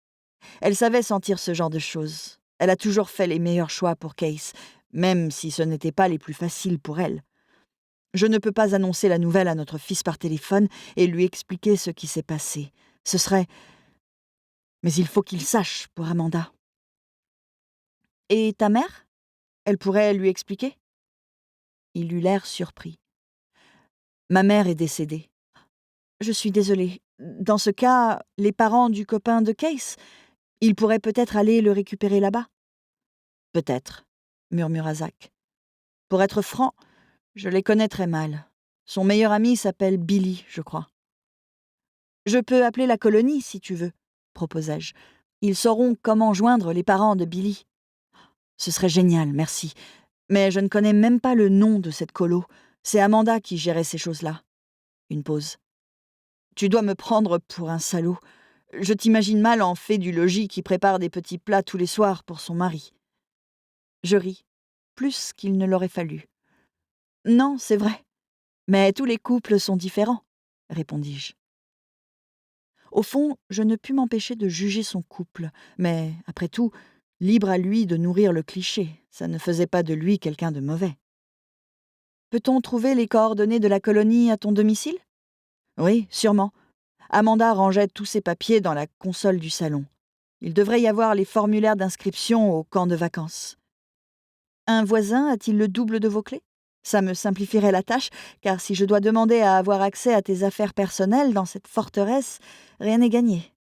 Elle savait sentir ce genre de choses. Elle a toujours fait les meilleurs choix pour Case, même si ce n'était pas les plus faciles pour elle. Je ne peux pas annoncer la nouvelle à notre fils par téléphone et lui expliquer ce qui s'est passé. Ce serait... Mais il faut qu'il sache pour Amanda. Et ta mère? Elle pourrait lui expliquer? Il eut l'air surpris. Ma mère est décédée. Je suis désolée. Dans ce cas, les parents du copain de Case, ils pourraient peut-être aller le récupérer là-bas. Peut-être, murmura Zach. Pour être franc, je les connais très mal. Son meilleur ami s'appelle Billy, je crois. Je peux appeler la colonie, si tu veux, proposai-je. Ils sauront comment joindre les parents de Billy. Ce serait génial, merci. Mais je ne connais même pas le nom de cette colo. C'est Amanda qui gérait ces choses-là. Une pause. Tu dois me prendre pour un salaud. Je t'imagine mal en fée du logis qui prépare des petits plats tous les soirs pour son mari. Je ris, plus qu'il ne l'aurait fallu. Non, c'est vrai. Mais tous les couples sont différents, répondis-je. Au fond, je ne pus m'empêcher de juger son couple, mais, après tout, Libre à lui de nourrir le cliché, ça ne faisait pas de lui quelqu'un de mauvais. Peut-on trouver les coordonnées de la colonie à ton domicile? Oui, sûrement. Amanda rangeait tous ses papiers dans la console du salon. Il devrait y avoir les formulaires d'inscription au camp de vacances. Un voisin a-t-il le double de vos clés? Ça me simplifierait la tâche, car si je dois demander à avoir accès à tes affaires personnelles dans cette forteresse, rien n'est gagné.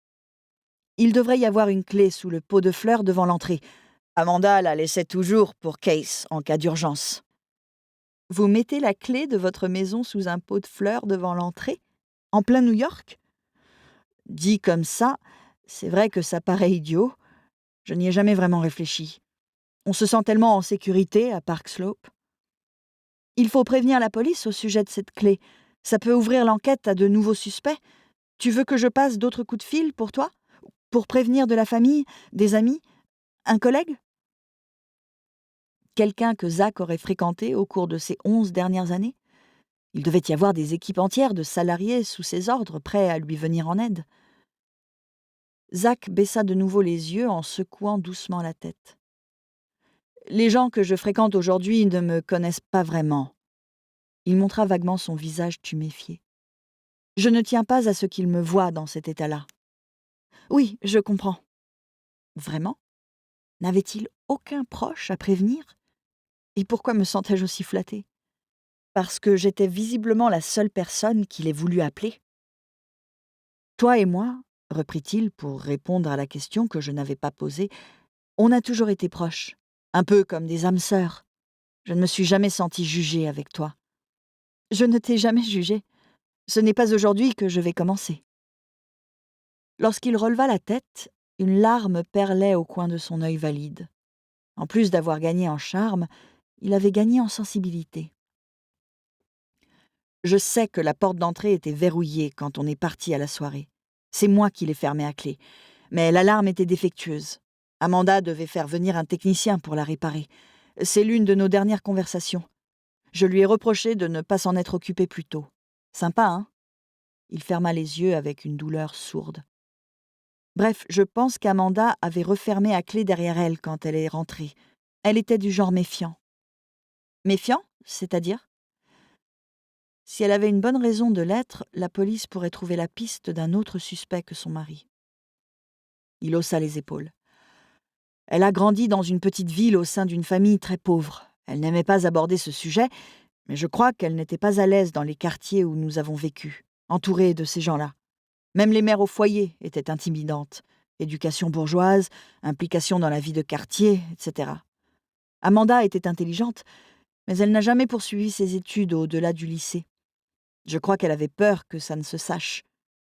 Il devrait y avoir une clé sous le pot de fleurs devant l'entrée. Amanda la laissait toujours pour Case en cas d'urgence. Vous mettez la clé de votre maison sous un pot de fleurs devant l'entrée? En plein New York? Dit comme ça, c'est vrai que ça paraît idiot. Je n'y ai jamais vraiment réfléchi. On se sent tellement en sécurité à Park Slope. Il faut prévenir la police au sujet de cette clé. Ça peut ouvrir l'enquête à de nouveaux suspects. Tu veux que je passe d'autres coups de fil pour toi? Pour prévenir de la famille, des amis, un collègue? Quelqu'un que Zach aurait fréquenté au cours de ces 11 dernières années? Il devait y avoir des équipes entières de salariés sous ses ordres, prêts à lui venir en aide. Zach baissa de nouveau les yeux en secouant doucement la tête. Les gens que je fréquente aujourd'hui ne me connaissent pas vraiment. Il montra vaguement son visage tuméfié. Je ne tiens pas à ce qu'ils me voient dans cet état-là. Oui, je comprends. Vraiment? N'avait-il aucun proche à prévenir? Et pourquoi me sentais-je aussi flattée? Parce que j'étais visiblement la seule personne qu'il ait voulu appeler. Toi et moi, reprit-il pour répondre à la question que je n'avais pas posée, on a toujours été proches, un peu comme des âmes sœurs. Je ne me suis jamais sentie jugée avec toi. Je ne t'ai jamais jugée. Ce n'est pas aujourd'hui que je vais commencer. Lorsqu'il releva la tête, une larme perlait au coin de son œil valide. En plus d'avoir gagné en charme, il avait gagné en sensibilité. Je sais que la porte d'entrée était verrouillée quand on est parti à la soirée. C'est moi qui l'ai fermée à clé. Mais l'alarme était défectueuse. Amanda devait faire venir un technicien pour la réparer. C'est l'une de nos dernières conversations. Je lui ai reproché de ne pas s'en être occupé plus tôt. Sympa, hein? Il ferma les yeux avec une douleur sourde. Bref, je pense qu'Amanda avait refermé à clé derrière elle quand elle est rentrée. Elle était du genre méfiant. Méfiant, c'est-à-dire? Si elle avait une bonne raison de l'être, la police pourrait trouver la piste d'un autre suspect que son mari. Il haussa les épaules. Elle a grandi dans une petite ville au sein d'une famille très pauvre. Elle n'aimait pas aborder ce sujet, mais je crois qu'elle n'était pas à l'aise dans les quartiers où nous avons vécu, entourée de ces gens-là. Même les mères au foyer étaient intimidantes. Éducation bourgeoise, implication dans la vie de quartier, etc. Amanda était intelligente, mais elle n'a jamais poursuivi ses études au-delà du lycée. Je crois qu'elle avait peur que ça ne se sache.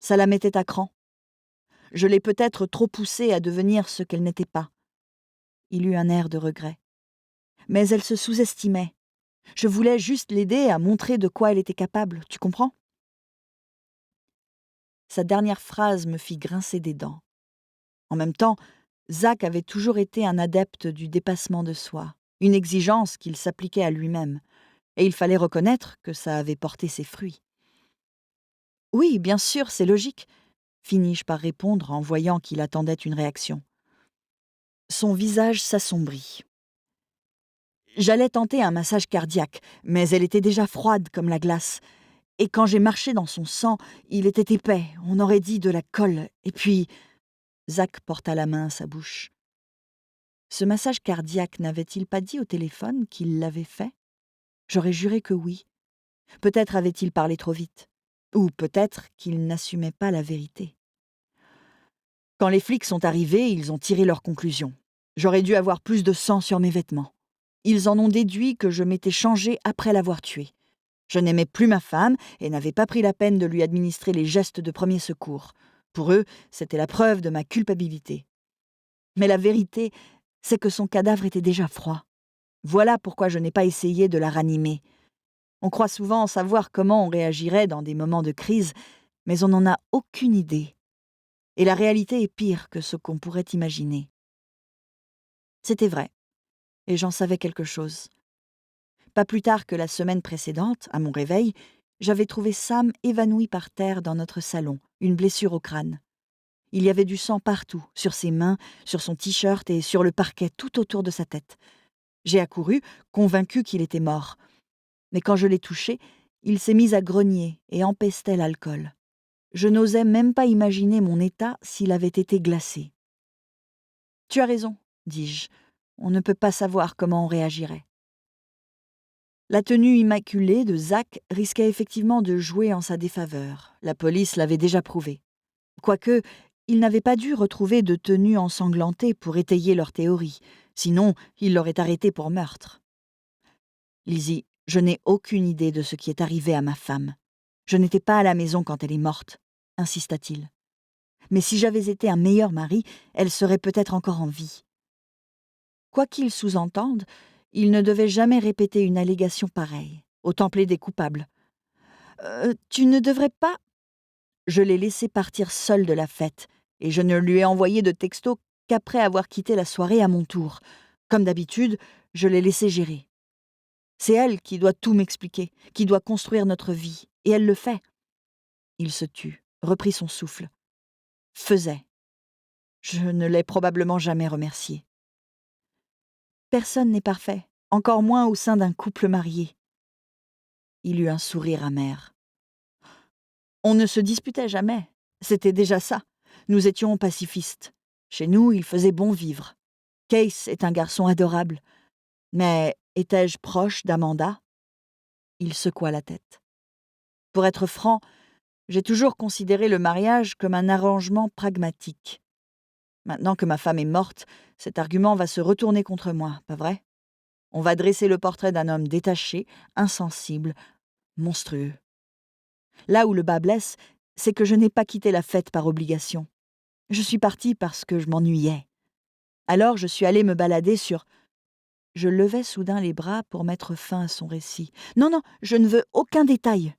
Ça la mettait à cran. Je l'ai peut-être trop poussée à devenir ce qu'elle n'était pas. Il eut un air de regret. Mais elle se sous-estimait. Je voulais juste l'aider à montrer de quoi elle était capable, tu comprends? Sa dernière phrase me fit grincer des dents. En même temps, Zach avait toujours été un adepte du dépassement de soi, une exigence qu'il s'appliquait à lui-même, et il fallait reconnaître que ça avait porté ses fruits. Oui, bien sûr, c'est logique, finis-je par répondre en voyant qu'il attendait une réaction. Son visage s'assombrit. J'allais tenter un massage cardiaque, mais elle était déjà froide comme la glace. Et quand j'ai marché dans son sang, il était épais, on aurait dit de la colle. Et puis, Zach porta la main à sa bouche. Ce massage cardiaque n'avait-il pas dit au téléphone qu'il l'avait fait? J'aurais juré que oui. Peut-être avait-il parlé trop vite. Ou peut-être qu'il n'assumait pas la vérité. Quand les flics sont arrivés, ils ont tiré leurs conclusions. J'aurais dû avoir plus de sang sur mes vêtements. Ils en ont déduit que je m'étais changée après l'avoir tuée. Je n'aimais plus ma femme et n'avais pas pris la peine de lui administrer les gestes de premier secours. Pour eux, c'était la preuve de ma culpabilité. Mais la vérité, c'est que son cadavre était déjà froid. Voilà pourquoi je n'ai pas essayé de la ranimer. On croit souvent savoir comment on réagirait dans des moments de crise, mais on n'en a aucune idée. Et la réalité est pire que ce qu'on pourrait imaginer. C'était vrai, et j'en savais quelque chose. Pas plus tard que la semaine précédente, à mon réveil, j'avais trouvé Sam évanoui par terre dans notre salon, une blessure au crâne. Il y avait du sang partout, sur ses mains, sur son t-shirt et sur le parquet tout autour de sa tête. J'ai accouru, convaincue qu'il était mort. Mais quand je l'ai touché, il s'est mis à grogner et empestait l'alcool. Je n'osais même pas imaginer mon état s'il avait été glacé. « Tu as raison, dis-je. On ne peut pas savoir comment on réagirait. » La tenue immaculée de Zach risquait effectivement de jouer en sa défaveur. La police l'avait déjà prouvé. Quoique, ils n'avaient pas dû retrouver de tenue ensanglantée pour étayer leur théorie. Sinon, ils l'auraient arrêté pour meurtre. « Lizzie, je n'ai aucune idée de ce qui est arrivé à ma femme. Je n'étais pas à la maison quand elle est morte, » insista-t-il. « Mais si j'avais été un meilleur mari, elle serait peut-être encore en vie. » Quoi qu'il sous-entende, il ne devait jamais répéter une allégation pareille. Autant plaider coupable. « Tu ne devrais pas... » Je l'ai laissé partir seul de la fête, et je ne lui ai envoyé de texto qu'après avoir quitté la soirée à mon tour. Comme d'habitude, je l'ai laissé gérer. C'est elle qui doit tout m'expliquer, qui doit construire notre vie, et elle le fait. Il se tut, reprit son souffle. Faisait. Je ne l'ai probablement jamais remercié. Personne n'est parfait, encore moins au sein d'un couple marié. Il eut un sourire amer. On ne se disputait jamais, c'était déjà ça. Nous étions pacifistes. Chez nous, il faisait bon vivre. Case est un garçon adorable. Mais étais-je proche d'Amanda ? Il secoua la tête. Pour être franc, j'ai toujours considéré le mariage comme un arrangement pragmatique. Maintenant que ma femme est morte, cet argument va se retourner contre moi, pas vrai ? On va dresser le portrait d'un homme détaché, insensible, monstrueux. Là où le bas blesse, c'est que je n'ai pas quitté la fête par obligation. Je suis partie parce que je m'ennuyais. Alors je suis allée me balader sur... Je levai soudain les bras pour mettre fin à son récit. Non, je ne veux aucun détail.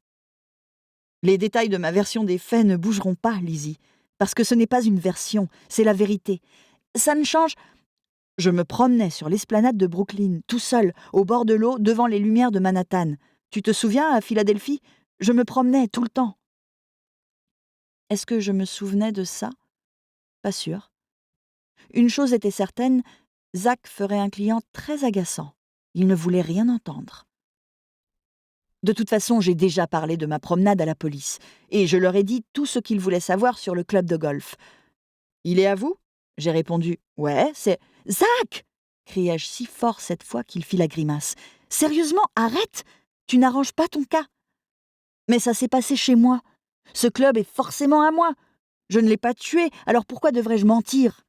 Les détails de ma version des faits ne bougeront pas, Lizzie, parce que ce n'est pas une version, c'est la vérité. Ça ne change... Je me promenais sur l'esplanade de Brooklyn, tout seul, au bord de l'eau, devant les lumières de Manhattan. Tu te souviens, à Philadelphie ? Je me promenais tout le temps. Est-ce que je me souvenais de ça ? Pas sûr. Une chose était certaine, Zach ferait un client très agaçant. Il ne voulait rien entendre. De toute façon, j'ai déjà parlé de ma promenade à la police, et je leur ai dit tout ce qu'ils voulaient savoir sur le club de golf. « Il est à vous ?» J'ai répondu. « Ouais, c'est... »« Zach !» criai-je si fort cette fois qu'il fit la grimace. « Sérieusement, arrête ! Tu n'arranges pas ton cas. »« Mais ça s'est passé chez moi. Ce club est forcément à moi. Je ne l'ai pas tué, alors pourquoi devrais-je mentir ?»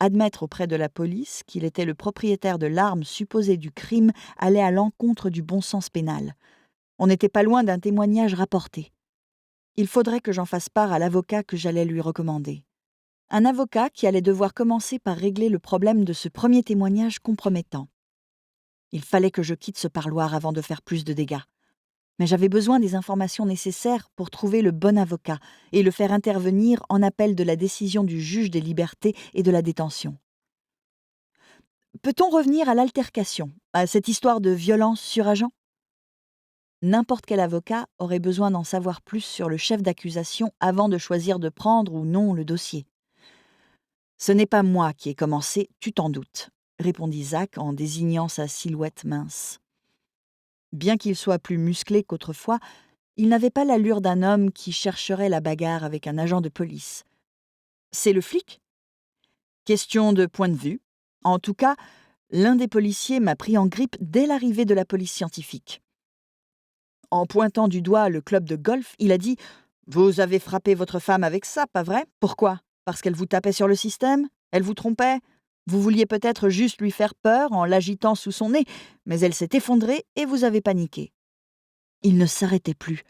Admettre auprès de la police qu'il était le propriétaire de l'arme supposée du crime allait à l'encontre du bon sens pénal. On n'était pas loin d'un témoignage rapporté. Il faudrait que j'en fasse part à l'avocat que j'allais lui recommander. Un avocat qui allait devoir commencer par régler le problème de ce premier témoignage compromettant. Il fallait que je quitte ce parloir avant de faire plus de dégâts. Mais j'avais besoin des informations nécessaires pour trouver le bon avocat et le faire intervenir en appel de la décision du juge des libertés et de la détention. Peut-on revenir à l'altercation, à cette histoire de violence sur agent ? N'importe quel avocat aurait besoin d'en savoir plus sur le chef d'accusation avant de choisir de prendre ou non le dossier. « Ce n'est pas moi qui ai commencé, tu t'en doutes », répondit Zach en désignant sa silhouette mince. Bien qu'il soit plus musclé qu'autrefois, il n'avait pas l'allure d'un homme qui chercherait la bagarre avec un agent de police. « C'est le flic ? » Question de point de vue. En tout cas, l'un des policiers m'a pris en grippe dès l'arrivée de la police scientifique. En pointant du doigt le club de golf, il a dit « Vous avez frappé votre femme avec ça, pas vrai ? Pourquoi ? Parce qu'elle vous tapait sur le système ? Elle vous trompait ? Vous vouliez peut-être juste lui faire peur en l'agitant sous son nez, mais elle s'est effondrée et vous avez paniqué. » Il ne s'arrêtait plus.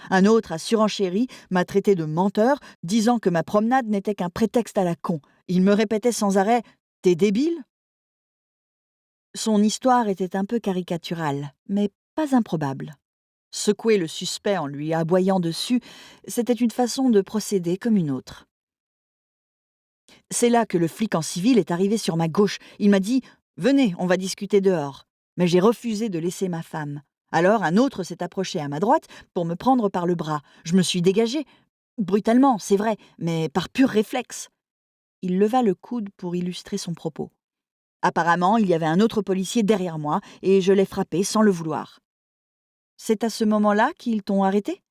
Un autre a surenchéri, m'a traité de menteur, disant que ma promenade n'était qu'un prétexte à la con. Il me répétait sans arrêt « T'es débile ?» Son histoire était un peu caricaturale, mais pas improbable. Secouer le suspect en lui aboyant dessus, c'était une façon de procéder comme une autre. C'est là que le flic en civil est arrivé sur ma gauche. Il m'a dit « Venez, on va discuter dehors ». Mais j'ai refusé de laisser ma femme. Alors un autre s'est approché à ma droite pour me prendre par le bras. Je me suis dégagée. Brutalement, c'est vrai, mais par pur réflexe. Il leva le coude pour illustrer son propos. Apparemment, il y avait un autre policier derrière moi et je l'ai frappé sans le vouloir. C'est à ce moment-là qu'ils t'ont arrêté ?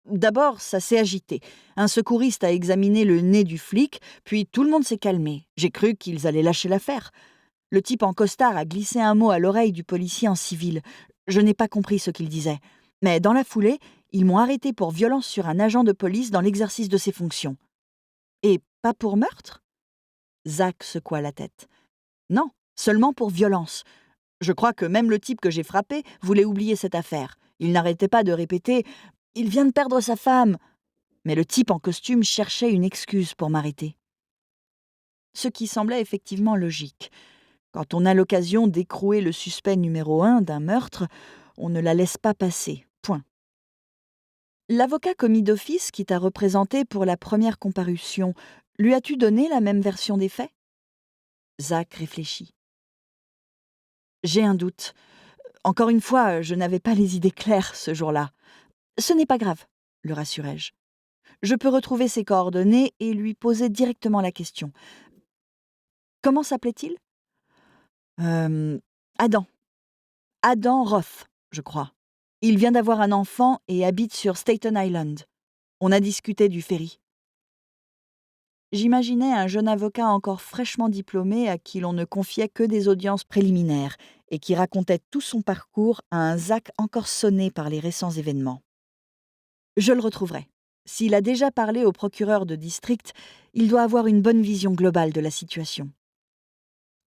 D'abord, ça s'est agité. Un secouriste a examiné le nez du flic, puis tout le monde s'est calmé. J'ai cru qu'ils allaient lâcher l'affaire. Le type en costard a glissé un mot à l'oreille du policier en civil. Je n'ai pas compris ce qu'il disait. Mais dans la foulée, ils m'ont arrêté pour violence sur un agent de police dans l'exercice de ses fonctions. Et pas pour meurtre ? Zach secoua la tête. Non, seulement pour violence. Je crois que même le type que j'ai frappé voulait oublier cette affaire. Il n'arrêtait pas de répéter « Il vient de perdre sa femme !» Mais le type en costume cherchait une excuse pour m'arrêter. Ce qui semblait effectivement logique. Quand on a l'occasion d'écrouer le suspect numéro 1 d'un meurtre, on ne la laisse pas passer. Point. L'avocat commis d'office qui t'a représenté pour la première comparution, lui as-tu donné la même version des faits ? Zach réfléchit. J'ai un doute. Encore une fois, je n'avais pas les idées claires ce jour-là. Ce n'est pas grave, le rassurai-je. Je peux retrouver ses coordonnées et lui poser directement la question. Comment s'appelait-il ? Adam. Adam Roth, je crois. Il vient d'avoir un enfant et habite sur Staten Island. On a discuté du ferry. J'imaginais un jeune avocat encore fraîchement diplômé à qui l'on ne confiait que des audiences préliminaires et qui racontait tout son parcours à un Zach encore sonné par les récents événements. Je le retrouverai. S'il a déjà parlé au procureur de district, il doit avoir une bonne vision globale de la situation.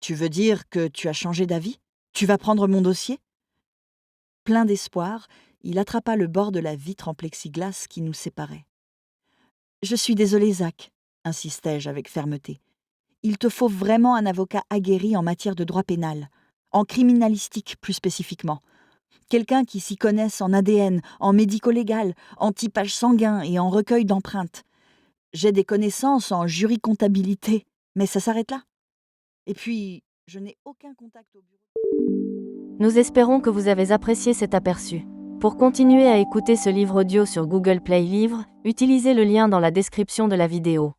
Tu veux dire que tu as changé d'avis ? Tu vas prendre mon dossier ? Plein d'espoir, il attrapa le bord de la vitre en plexiglas qui nous séparait. « Je suis désolée, Zach, » insistai-je avec fermeté. « Il te faut vraiment un avocat aguerri en matière de droit pénal, en criminalistique plus spécifiquement. Quelqu'un qui s'y connaisse en ADN, en médico-légal, en typage sanguin et en recueil d'empreintes. J'ai des connaissances en jury-comptabilité, mais ça s'arrête là. Et puis, je n'ai aucun contact au bureau. Nous espérons que vous avez apprécié cet aperçu. Pour continuer à écouter ce livre audio sur Google Play Livres, utilisez le lien dans la description de la vidéo.